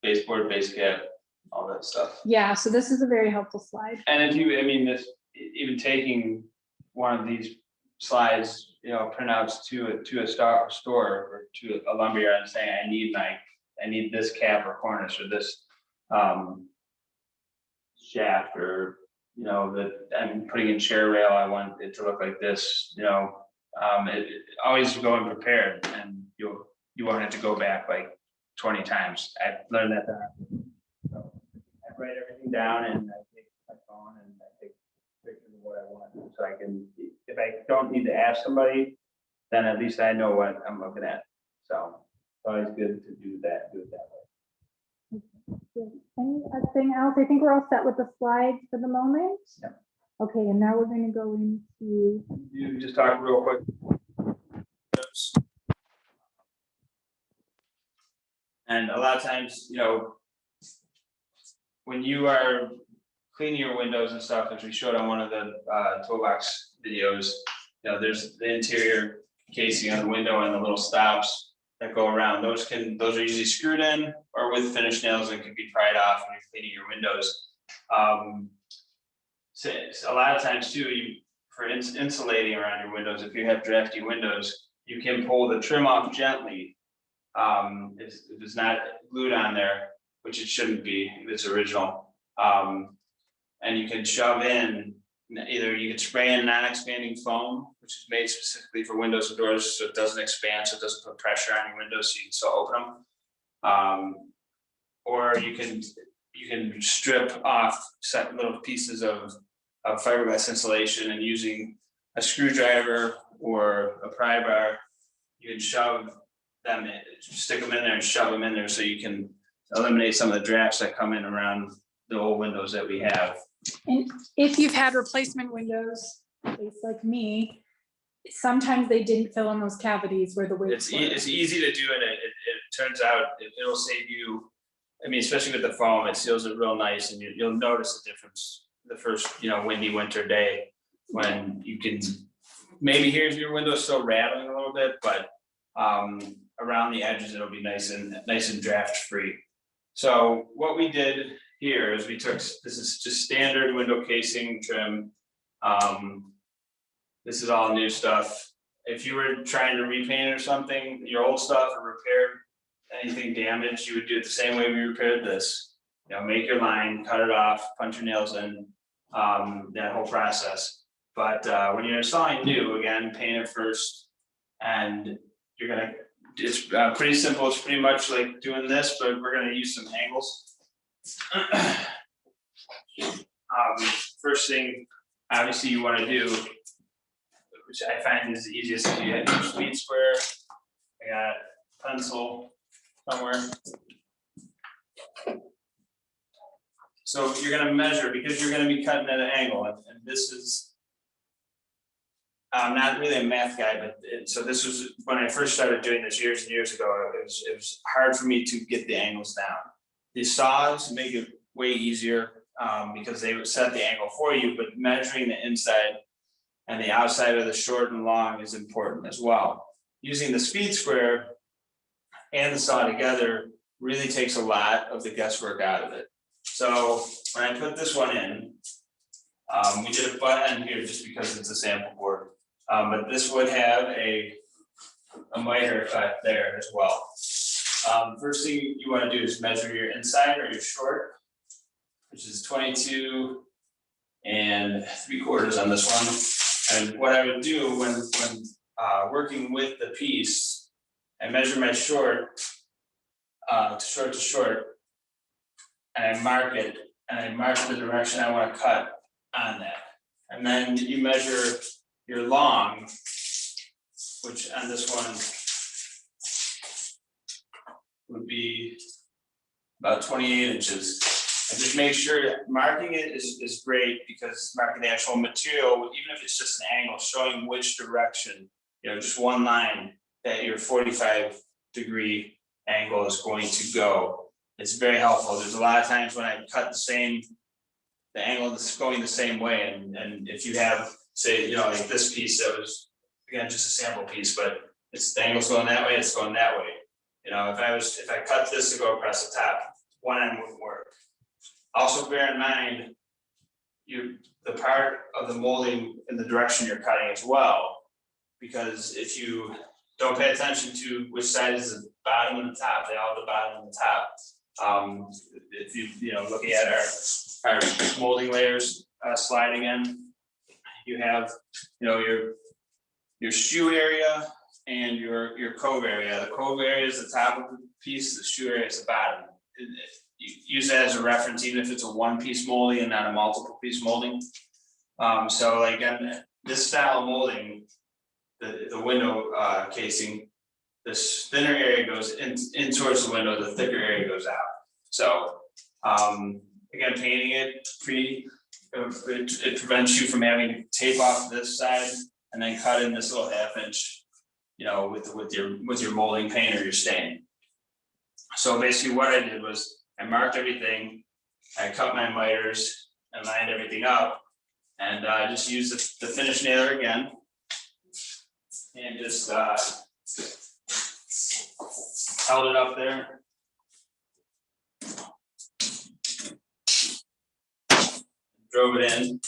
baseboard, base cap, all that stuff. Yeah, so this is a very helpful slide. And if you, I mean, this, even taking one of these slides, you know, printouts to a store or to a lumberyard and saying, I need this cap or cornice or this shaft, or, you know, that I'm putting in chair rail, I want it to look like this, you know, always go and prepared, and you won't have to go back like 20 times. I've learned that. So I write everything down and I take my phone and I take pictures of what I want, so I can, if I don't need to ask somebody, then at least I know what I'm looking at. So it's always good to do it that way. Anything else? I think we're all set with the slides for the moment. Yeah. Okay, and now we're going to go into. You just talk real quick. And a lot of times, you know, when you are cleaning your windows and stuff, as we showed on one of the toolbox videos, you know, there's the interior casing on the window and the little stops that go around. Those are usually screwed in or with finish nails and can be pried off when you're cleaning your windows. So a lot of times too, for insulating around your windows, if you have drafty windows, you can pull the trim off gently. If it's not glued on there, which it shouldn't be, if it's original. And you can shove in, either you can spray in non-expanding foam, which is made specifically for windows and doors, so it doesn't expand, so it doesn't put pressure on your windows, so you can still open them. Or you can strip off little pieces of fiberglass insulation, and using a screwdriver or a pry bar, you can shove them in, stick them in there and shove them in there, so you can eliminate some of the drafts that come in around the old windows that we have. And if you've had replacement windows, at least like me, sometimes they didn't fill in those cavities where the weights were. It's easy to do, and it turns out it'll save you. I mean, especially with the foam, it seals it real nice, and you'll notice the difference the first, windy winter day, when you can maybe hear your window still rattling a little bit, but around the edges it'll be nice and draft free. So what we did here is we took, this is just standard window casing trim. This is all new stuff. If you were trying to repaint or something, your old stuff, or repair anything damaged, you would do it the same way we repaired this. Make your line, cut it off, punch your nails in, that whole process. But when you're installing new, again, paint it first, and it's pretty simple. It's pretty much like doing this, but we're gonna use some angles. First thing, obviously, you want to do, which I find is the easiest, is you have your speed square. I got a pencil somewhere. So you're going to measure, because you're going to be cutting at an angle, and this is, I'm not really a math guy, but so this was when I first started doing this years and years ago. It was hard for me to get the angles down. These saws make it way easier because they would set the angle for you, but measuring the inside and the outside of the short and long is important as well. Using the speed square and the saw together really takes a lot of the guesswork out of it. So when I put this one in, we did a butt end here just because it's a sample board, but this would have a miter cut there as well. First thing you want to do is measure your inside or your short, which is 22 3/4 on this one. And what I would do when working with the piece, I measure my short to short, and I mark it, and I mark the direction I want to cut on that. And then you measure your long, which on this one would be about 28 inches. And just make sure marking it is great, because marking the actual material, even if it's just an angle, showing which direction, just one line that your 45-degree angle is going to go. It's very helpful. There's a lot of times when I cut the angle is going the same way, and if you have, say, like this piece that was, again, just a sample piece, but the angle's going that way, it's going that way. If I cut this to go across the top, one end wouldn't work. Also bear in mind, the part of the molding in the direction you're cutting as well, because if you don't pay attention to which side is the bottom and the top, they all have the bottom and the top. If you looking at our molding layers slide again, you have your shoe area and your cove area. The cove area is the top of the piece, the shoe area is the bottom. Use that as a reference, even if it's a one-piece molding and not a multiple-piece molding. So like this style of molding, the window casing, this thinner area goes in towards the window, the thicker area goes out. So again, painting it it prevents you from having to tape off this side and then cut in this little 1/2 inch, with your molding paint or your stain. So basically what I did was I marked everything, I cut my miters and lined everything up, and I just used the finish nailer again, and just held it up there. Drove it in.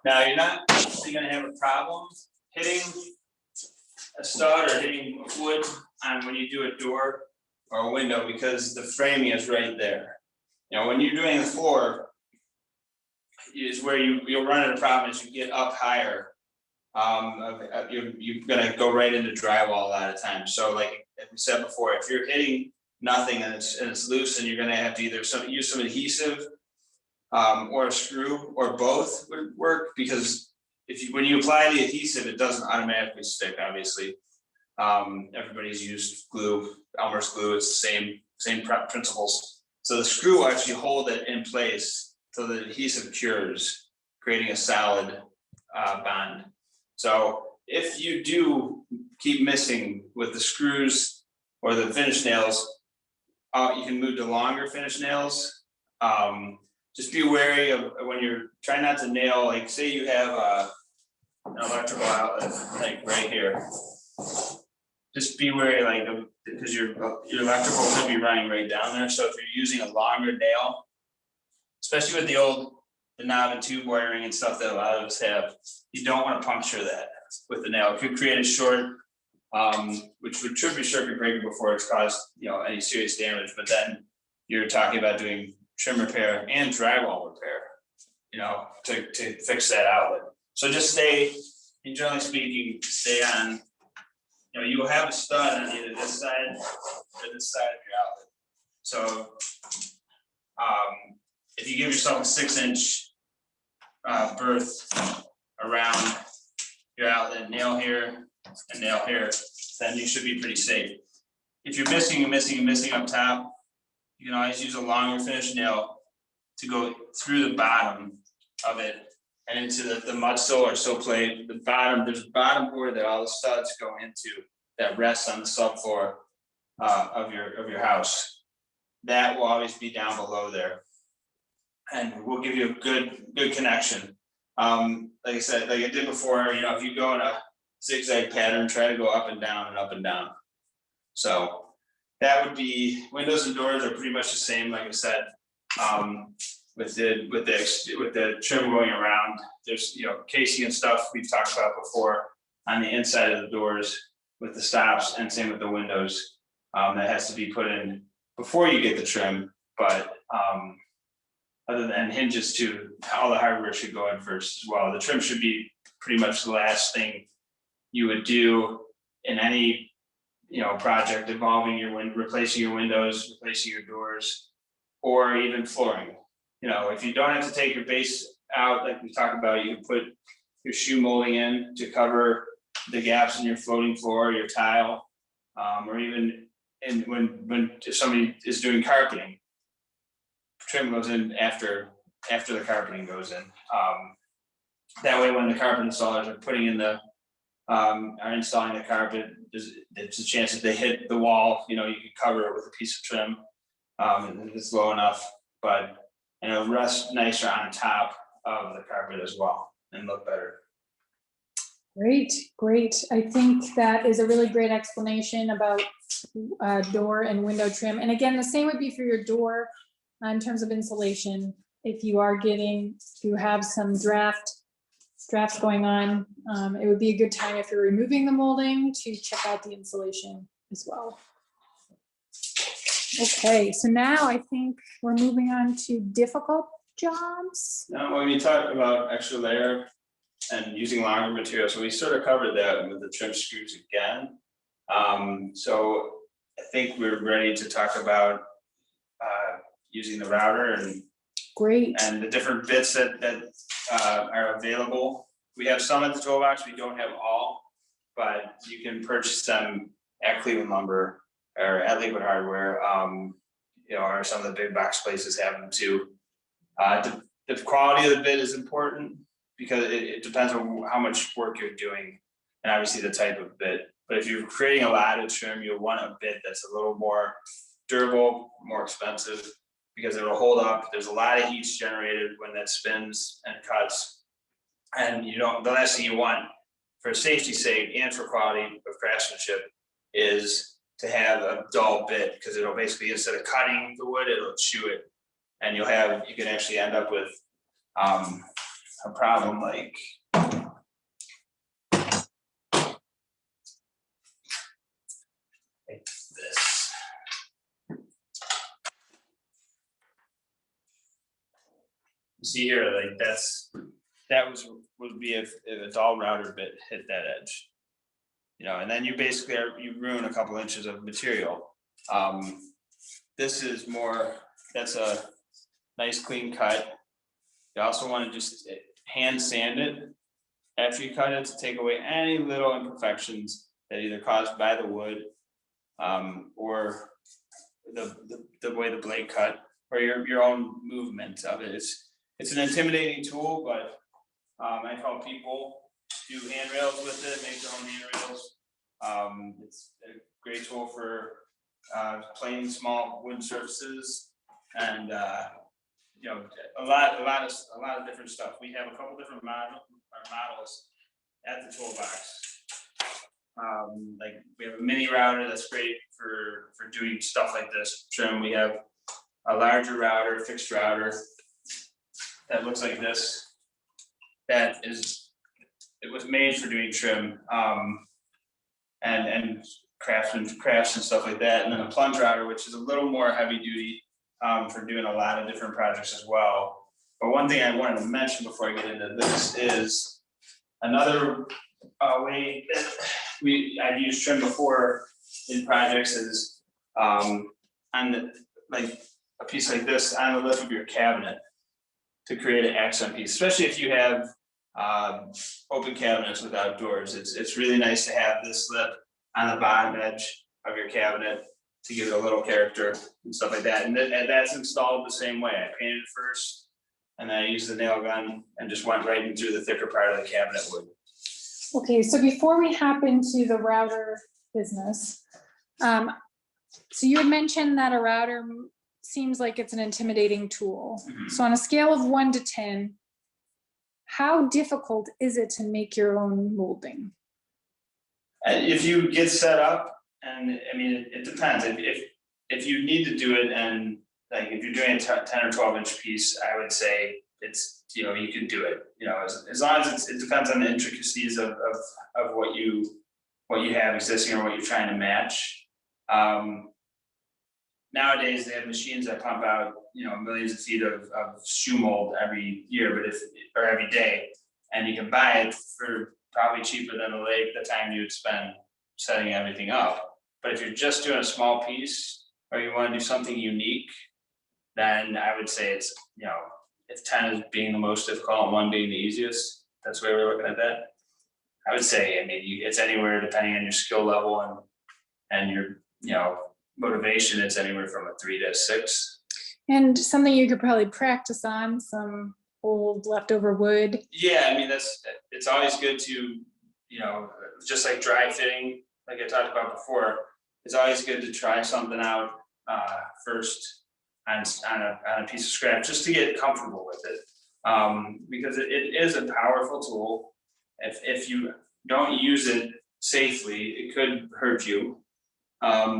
Now you're not really gonna have a problem hitting a stud or hitting wood on when you do a door or a window, because the framing is right there. You know, when you're doing the floor, is where you'll run into a problem as you get up higher. You're gonna go right into drywall a lot of times. So like we said before, if you're hitting nothing and it's loose, and you're gonna have to either use some adhesive or a screw, or both would work, because when you apply the adhesive, it doesn't automatically stick, obviously. Everybody's used glue, Elmer's glue, it's the same principles. So the screw will actually hold it in place so the adhesive cures, creating a solid bond. So if you do keep missing with the screws or the finish nails, you can move to longer finish nails. Just be wary of when you're trying not to nail, like say you have an electrical outlet like right here. Just be wary, like, because your electrical could be running right down there. So if you're using a longer nail, especially with the knob and tube wiring and stuff that a lot of us have, you don't want to puncture that with the nail. It could create a short, which would trip your circuit breaker before it's caused any serious damage. But then you're talking about doing trim repair and drywall repair, to fix that outlet. So just generally speaking, stay on. You will have a stud on either this side or this side of your outlet. So if you give yourself a 6-inch berth around your outlet, nail here and nail here, then you should be pretty safe. If you're missing up top, you can always use a longer finish nail to go through the bottom of it and into the mud sill or sill plate. There's a bottom board that all the studs go into that rests on the subfloor of your house. That will always be down below there, and we'll give you a good connection. Like I said, like I did before, if you go in a zigzag pattern, try to go up and down and up and down. So that would be, windows and doors are pretty much the same, like I said. With the trim going around, there's casing and stuff we've talked about before on the inside of the doors with the stops, and same with the windows. That has to be put in before you get the trim, but other than hinges too, all the hardware should go in first as well. The trim should be pretty much the last thing you would do in any project involving replacing your windows, replacing your doors, or even flooring. If you don't have to take your base out, like we talked about, you can put your shoe molding in to cover the gaps in your floating floor, your tile, or even when somebody is doing carpeting, trim goes in after the carpeting goes in. That way, when the carpet installers are putting in are installing the carpet, there's a chance that they hit the wall. You can cover it with a piece of trim, and it's low enough, but it'll rest nicer on top of the carpet as well and look better. Great. I think that is a really great explanation about door and window trim. And again, the same would be for your door in terms of insulation. If you have some drafts going on, it would be a good time, if you're removing the molding, to check out the insulation as well. Okay, so now I think we're moving on to difficult jobs. Now, when we talk about extra layer and using longer material, so we sort of covered that with the trim screws again. So I think we're ready to talk about using the router and the different bits that are available. We have some at the toolbox, we don't have all, but you can purchase them at Cleveland Lumber or at Lakewood Hardware, or some of the big box places have them too. The quality of the bit is important because it depends on how much work you're doing and obviously the type of bit. But if you're creating a lot of trim, you'll want a bit that's a little more durable, more expensive. because it'll hold up. There's a lot of heat generated when that spins and cuts. And you don't, the last thing you want for safety's sake and for quality of craftsmanship is to have a dull bit, because it'll basically, instead of cutting the wood, it'll chew it. And you can actually end up with a problem like this. You see here, like would be if a dull router bit hit that edge. You know, and then you basically you ruin a couple inches of material. This is more, that's a nice clean cut. You also want to just hand sand it after you cut it to take away any little imperfections that either caused by the wood or the way the blade cut, or your own movement of it. It's an intimidating tool, but I help people do handrails with it, make their own handrails. It's a great tool for planing small wooden surfaces, and you know, a lot of different stuff. We have a couple different models at the toolbox. Like we have a mini router that's great for doing stuff like this trim. We have a larger router, fixed router that looks like this. It was made for doing trim and crafts and stuff like that. And then a plunge router, which is a little more heavy duty for doing a lot of different projects as well. But one thing I wanted to mention before I get into this is another way that I've used trim before in projects is on like a piece like this on the lip of your cabinet to create an accent piece, especially if you have open cabinets without doors. It's really nice to have this lip on the bottom edge of your cabinet to give it a little character and stuff like that. And that's installed the same way. I painted it first, and then I used the nail gun and just went right into the thicker part of the cabinet wood. Okay, so before we hop into the router business, so you had mentioned that a router seems like it's an intimidating tool. Mm-hmm. So on a scale of 1 to 10, how difficult is it to make your own molding? If you get set up, and I mean, it depends. If you need to do it, and like if you're doing a 10 or 12 inch piece, I would say it's, you know, you can do it. You know, as long as it depends on the intricacies of what you have existing or what you're trying to match. Nowadays they have machines that pump out, you know, millions of feet of shoe mold every year, or every day, and you can buy it for probably cheaper than the time you would spend setting everything up. But if you're just doing a small piece, or you want to do something unique, then I would say it's, you know, if 10 is being the most difficult and 1 being the easiest, that's where we're looking at that. I would say, I mean, it's anywhere depending on your skill level and your, you know, motivation. It's anywhere from a 3 to 6. And something you could probably practice on, some old leftover wood. Yeah, I mean, it's always good to, you know, just like dry fitting, like I talked about before, it's always good to try something out first on a piece of scrap, just to get comfortable with it, because it is a powerful tool. If you don't use it safely, it could hurt you.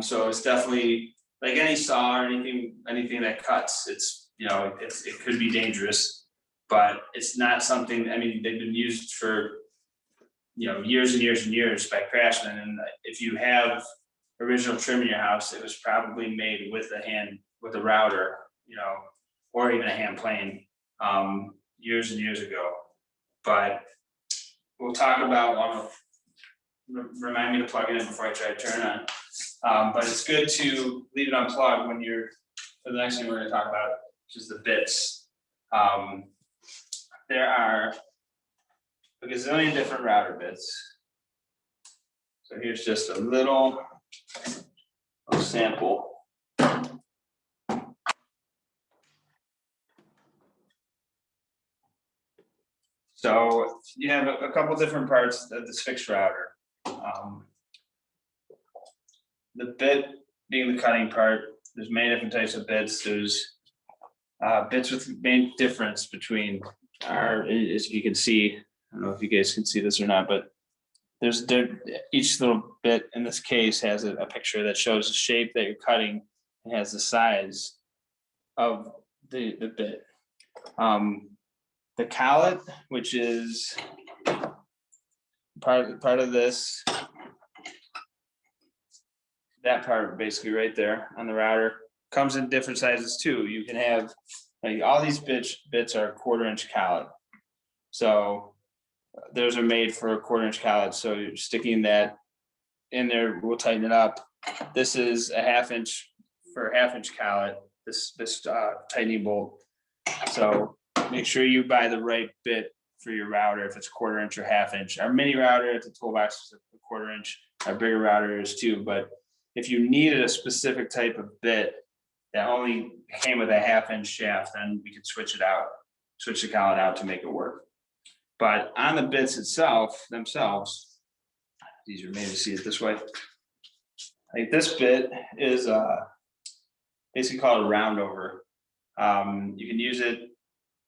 So it's definitely like any saw or anything that cuts. It's, you know, it could be dangerous, but it's not something. I mean, they've been used for, you know, years and years and years by craftsmen. And if you have original trim in your house, it was probably made with a router, you know, or even a hand plane years and years ago. But we'll talk about, remind me to plug it in before I try to turn it on. But it's good to leave it unplugged when you're, for the next thing we're going to talk about, which is the bits. There are a gazillion different router bits. So here's just a little sample. So you have a couple different parts of this fixed router. The bit being the cutting part, there's many different types of bits. There's bits with the main difference between as you can see, I don't know if you guys can see this or not, but each little bit in this case has a picture that shows the shape that you're cutting and has the size of the bit. The collet, which is part of this, that part basically right there on the router, comes in different sizes too. You can have, like, all these bits are 1/4-inch collet. So those are made for a 1/4-inch collet. So you're sticking that in there, we'll tighten it up. This is a 1/2 inch for a 1/2 inch collet, this tightening bolt. So make sure you buy the right bit for your router, if it's 1/4 inch or 1/2 inch. Our mini router at the toolbox is a 1/4 inch, our bigger router is too, but if you needed a specific type of bit that only came with a 1/2 inch shaft, then we could switch the collet out to make it work. But on the bits themselves, easier maybe to see it this way. Like this bit is basically called a round over. You can use it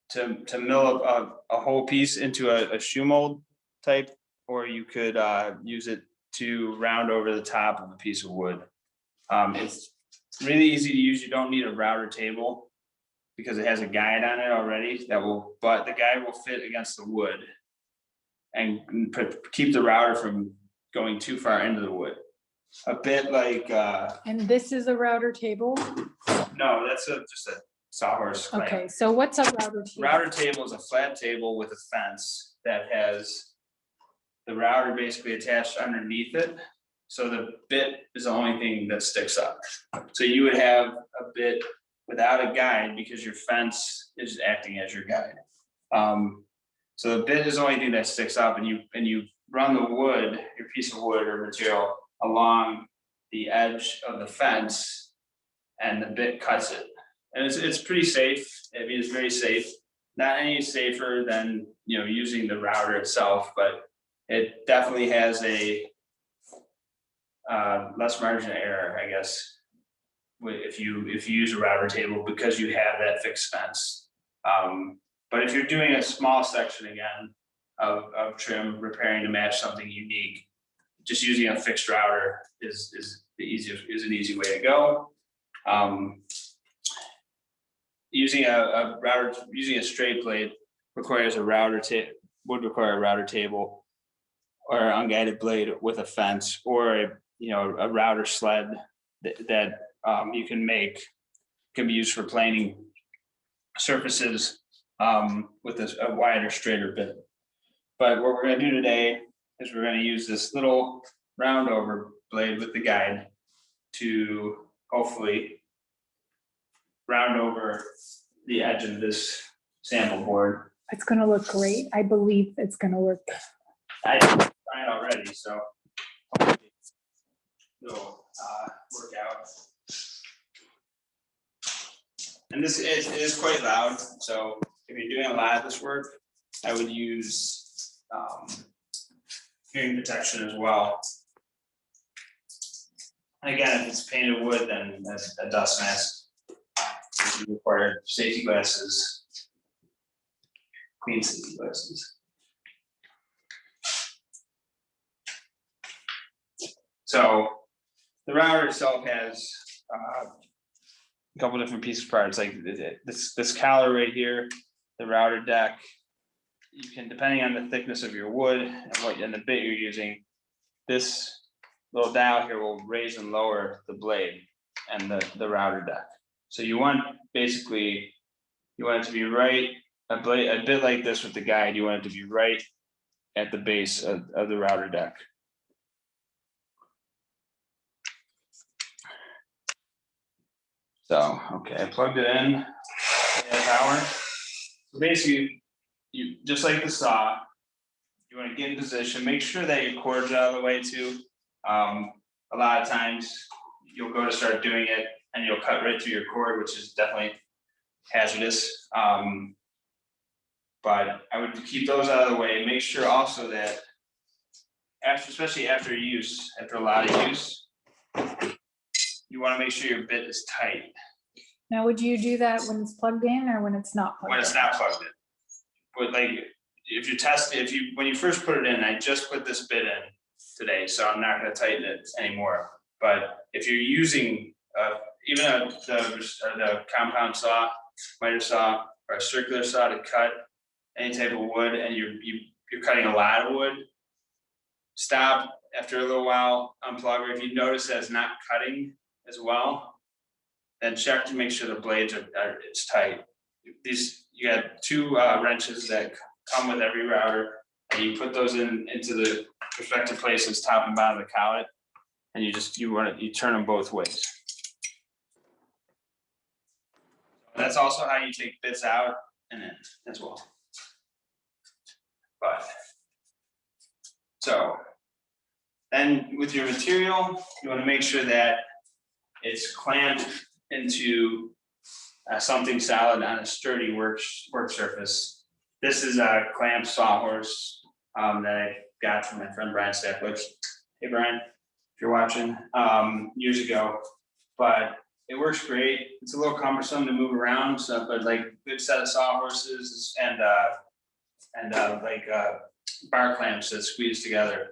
to mill a whole piece into a shoe mold type, or you could use it to round over the top of a piece of wood. It's really easy to use. You don't need a router table because it has a guide on it already but the guide will fit against the wood and keep the router from going too far into the wood. A bit like And this is a router table? no, that's just a sawhorse clamp. Okay, so what's a router table? Router table is a flat table with a fence that has the router basically attached underneath it. So the bit is the only thing that sticks up. So you would have a bit without a guide because your fence is acting as your guide. So the bit is the only thing that sticks up, and you run the wood, your piece of wood or material, along the edge of the fence, and the bit cuts it. And it's pretty safe. I mean, it's very safe. Not any safer than using the router itself, but it definitely has a less margin of error, I guess, if you use a router table because you have that fixed fence. But if you're doing a small section again of trim, repairing to match something unique, just using a fixed router is an easy way to go. Using a straight blade requires would require a router table or unguided blade with a fence, or a router sled that you can be used for planing surfaces with a wider, straighter bit. But what we're going to do today is we're going to use this little round over blade with the guide to hopefully round over the edge of this sample board. It's gonna look great. I believe it's gonna work. I tried it already, so hopefully it'll work out. And this is quite loud, so if you're doing a lot of this work, I would use hearing protection as well. And again, if it's painted wood, then that's a dust mask. You require safety glasses, clean safety glasses. So the router itself has a couple different pieces of parts, like this collar right here, the router deck. You can, depending on the thickness of your wood and the bit you're using, this little dial here will raise and lower the blade and the router deck. So you want it to be right, a bit like this with the guide, you want it to be right at the base of the router deck. So, okay, I plugged it in, power. So basically, you just like the saw, you want to get in position, make sure that your cord's out of the way too. A lot of times you'll go to start doing it and you'll cut right through your cord, which is definitely hazardous. But I would keep those out of the way. Make sure also that especially after a lot of use, you want to make sure your bit is tight. Now, would you do that when it's plugged in or when it's not plugged in? when it's not plugged in. But like, if you test, when you first put it in, I just put this bit in today, so I'm not gonna tighten it anymore. But if you're using, even the compound saw, miter saw, or a circular saw to cut any type of wood, and you're cutting a lot of wood, stop after a little while, unplug, or if you notice that it's not cutting as well, then check to make sure the blades it's tight. You got 2 wrenches that come with every router, and you put those into the respective places, top and bottom of the collet, and you turn them both ways. That's also how you take bits out and in as well. But so then with your material, you want to make sure that it's clamped into something solid on a sturdy work surface. This is a clamp sawhorse that I got from my friend Brian Stackledge. Hey Brian, if you're watching, years ago, but it works great. It's a little cumbersome to move around, so but like good set of sawhorses and bar clamps that squeeze together,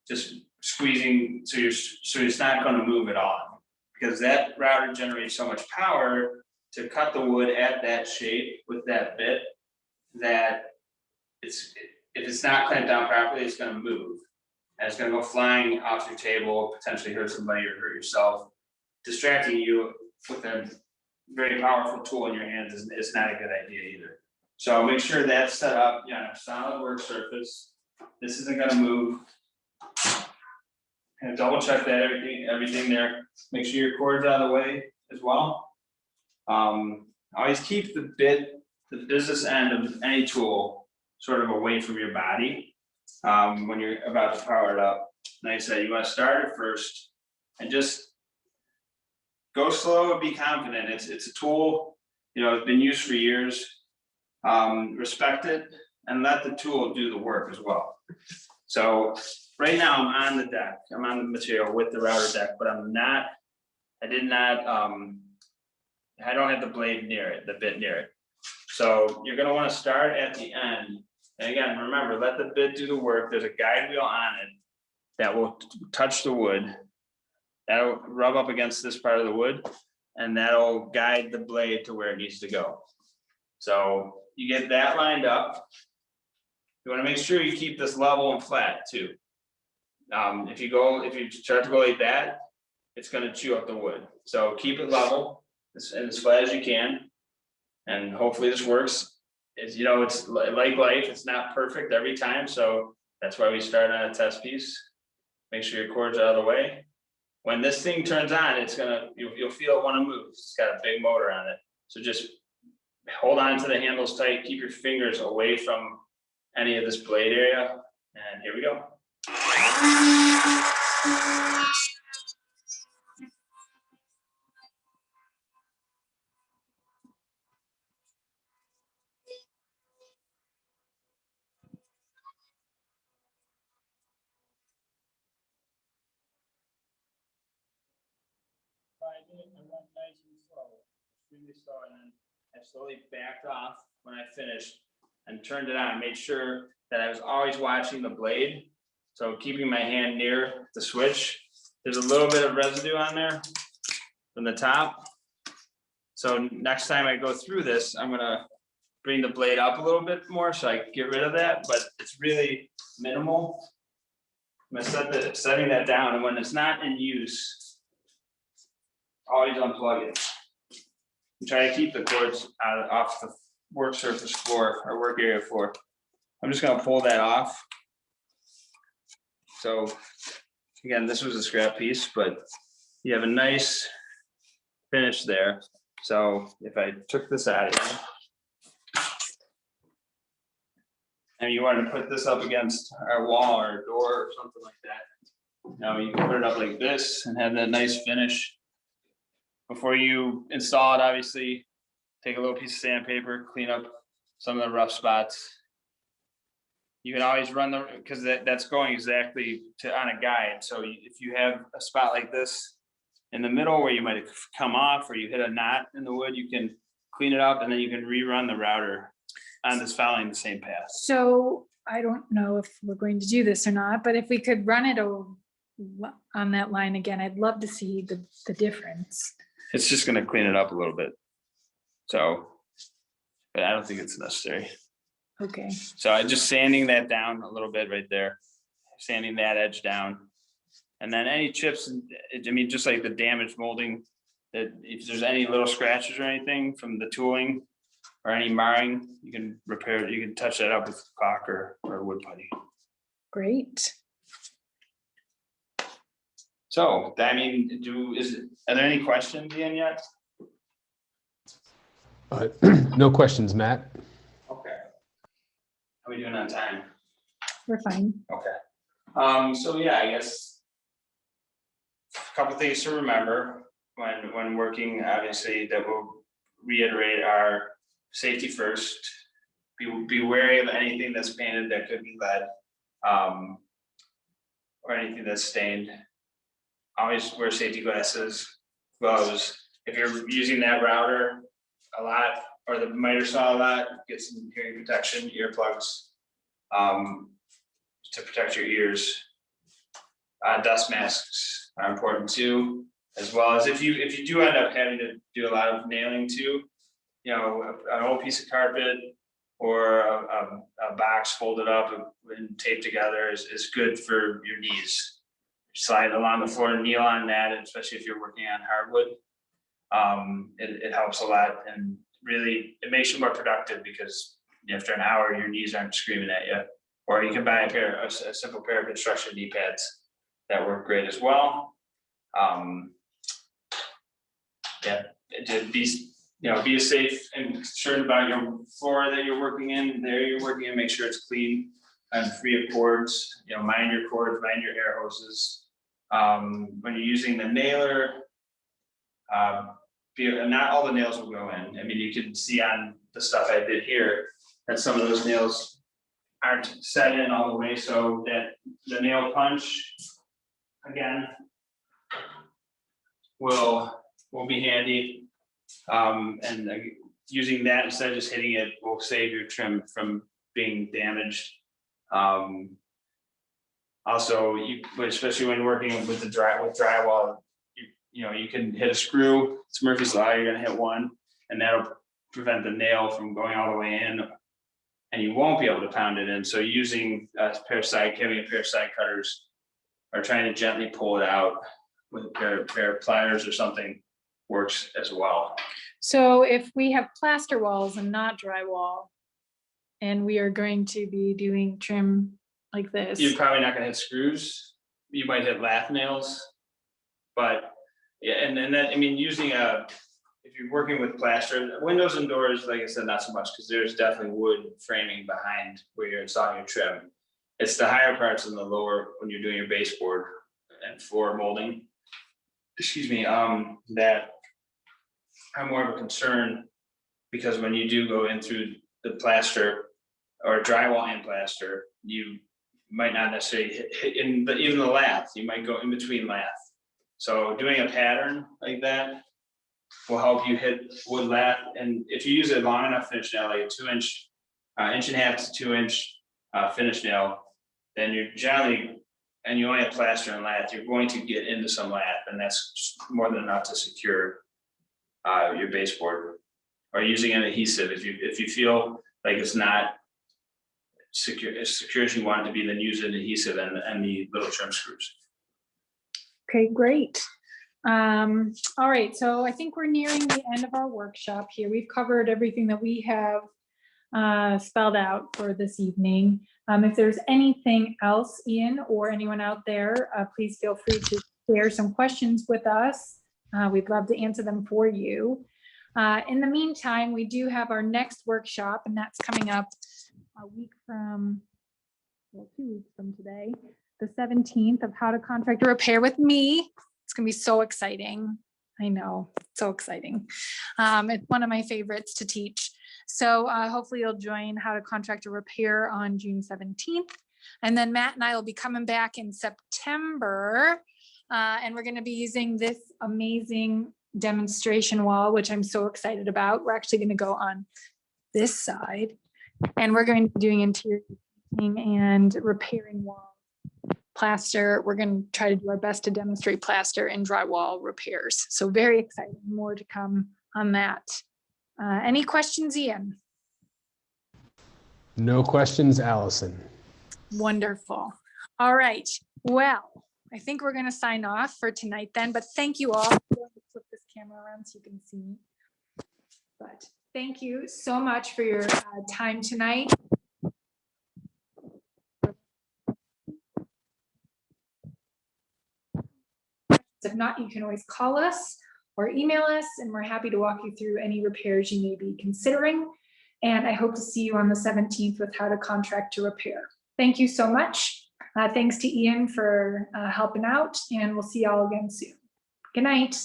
just squeezing so it's not going to move at all, because that router generates so much power to cut the wood at that shape with that bit that if it's not clamped down properly, it's going to move and it's going to go flying off your table, potentially hurt somebody or hurt yourself. Distracting you with a very powerful tool in your hands is not a good idea either. So make sure that's set up on a solid work surface. This isn't going to move. And double check that everything there. Make sure your cord's out of the way as well. Always keep the business end of any tool sort of away from your body when you're about to power it up. Like I said, you want to start it first and just go slow and be confident. It's a tool, it's been used for years. Respect it and let the tool do the work as well. So right now I'm on the deck. I'm on the material with the router deck, but I don't have the blade near it, the bit near it. So you're gonna wanna start at the end. And again, remember, let the bit do the work. There's a guide wheel on it that will touch the wood. That'll rub up against this part of the wood, and that'll guide the blade to where it needs to go. So you get that lined up. You wanna make sure you keep this level and flat too. If you start to go like that, it's gonna chew up the wood. So keep it level and as flat as you can. And hopefully this works. It's like life, it's not perfect every time. So that's why we start on a test piece. Make sure your cords are out of the way. When this thing turns on, you'll feel it want to move. It's got a big motor on it. So just hold on to the handles tight, keep your fingers away from any of this blade area. And here we go. I went nice and slow, extremely slow, and then I slowly backed off when I finished and turned it on. Made sure that I was always watching the blade, so keeping my hand near the switch. There's a little bit of residue on there from the top, so next time I go through this, I'm gonna bring the blade up a little bit more so I can get rid of that, but it's really minimal. I'm gonna setting that down, and when it's not in use, always unplug it. And try to keep the cords off the work surface floor or work area floor. I'm just gonna pull that off. So again, this was a scrap piece, but you have a nice finish there. So if I took this out of here, and you wanted to put this up against our wall or door or something like that, now you can put it up like this and have that nice finish. Before you install it, obviously, take a little piece of sandpaper, clean up some of the rough spots. You can always run because that's going exactly on a guide. So if you have a spot like this in the middle where you might have come off or you hit a knot in the wood, you can clean it up and then you can rerun the router on this following the same path. So I don't know if we're going to do this or not, but if we could run it on that line again, I'd love to see the difference. It's just gonna clean it up a little bit. So, but I don't think it's necessary. Okay, So I just sanding that down a little bit right there, sanding that edge down. And then any chips, I mean, just like the damaged molding, that if there's any little scratches or anything from the tooling or any marring, you can repair it. You can touch that up with caulk or wood putty. great. So, I mean, are there any questions, Ian, yet? No questions, Matt. Okay. How are we doing on time? We're fine. Okay. So yeah, I guess a couple things to remember when working, obviously, that will reiterate our safety first. Be wary of anything that's painted that could be lead, or anything that's stained. Always wear safety glasses, gloves. If you're using that router a lot or the miter saw a lot, get some hearing protection, earplugs, to protect your ears. Dust masks are important too, as well as if you do end up having to do a lot of nailing too, you know, an old piece of carpet or a box folded up and taped together is good for your knees. Slide along the floor and kneel on that, especially if you're working on hardwood. It helps a lot, and really it makes you more productive because after an hour your knees aren't screaming at you. Or you can buy a simple pair of construction knee pads that work great as well. Yeah, be safe and concerned about your floor that you're working in. There you're working in, make sure it's clean and free of cords. Mind your cords, mind your air hoses. When you're using the nailer, not all the nails will go in. I mean, you can see on the stuff I did here that some of those nails aren't set in all the way, so that the nail punch again will be handy. And using that instead of just hitting it will save your trim from being damaged. Also, especially when working with drywall, you can hit a screw. It's Murphy's Law. You're gonna hit one, and that'll prevent the nail from going all the way in, and you won't be able to pound it in. So using having a pair of side cutters, or trying to gently pull it out with a pair of pliers or something works as well. So if we have plaster walls and not drywall, and we are going to be doing trim like this, You're probably not gonna hit screws. You might hit lath nails, but yeah, and then I mean, if you're working with plaster, windows and doors, like I said, not so much, because there's definitely wood framing behind where you're installing your trim. It's the higher parts and the lower when you're doing your baseboard and floor molding, that are more of a concern, because when you do go in through the plaster or drywall and plaster, you might not necessarily hit in, but even the lath, you might go in between lath. So doing a pattern like that will help you hit wood lath, and if you use a long enough finish nail, like a 2-inch, inch and a half to 2-inch finish nail, then you're generally, and you only have plaster and lath, you're going to get into some lath, and that's more than enough to secure your baseboard. Or using an adhesive, if you feel like it's not as secure as you want it to be, then use an adhesive and the little trim screws. okay, great. All right, so I think we're nearing the end of our workshop here. We've covered everything that we have spelled out for this evening. If there's anything else, Ian, or anyone out there, please feel free to share some questions with us. We'd love to answer them for you. In the meantime, we do have our next workshop, and that's coming up a week from, well, 2 weeks from today, the 17th, of how to contract a repair with me. It's gonna be so exciting. I know, so exciting. It's one of my favorites to teach. So hopefully you'll join how to contract a repair on June 17th. And then Matt and I will be coming back in September And we're going to be using this amazing demonstration wall, which I'm so excited about. We're actually going to go on this side, and we're going to be doing interior painting and repairing walls. Plaster, we're going to try to do our best to demonstrate plaster and drywall repairs. So very exciting, more to come on that. Any questions, Ian? No questions, Allison. Wonderful. All right. Well, I think we're going to sign off for tonight then, but thank you all. I'm going to flip this camera around so you can see me. But thank you so much for your time tonight. If not, you can always call us or email us, and we're happy to walk you through any repairs you may be considering. And I hope to see you on the 17th with how to contract to repair. Thank you so much. Thanks to Ian for helping out, and we'll see y'all again soon. Good night.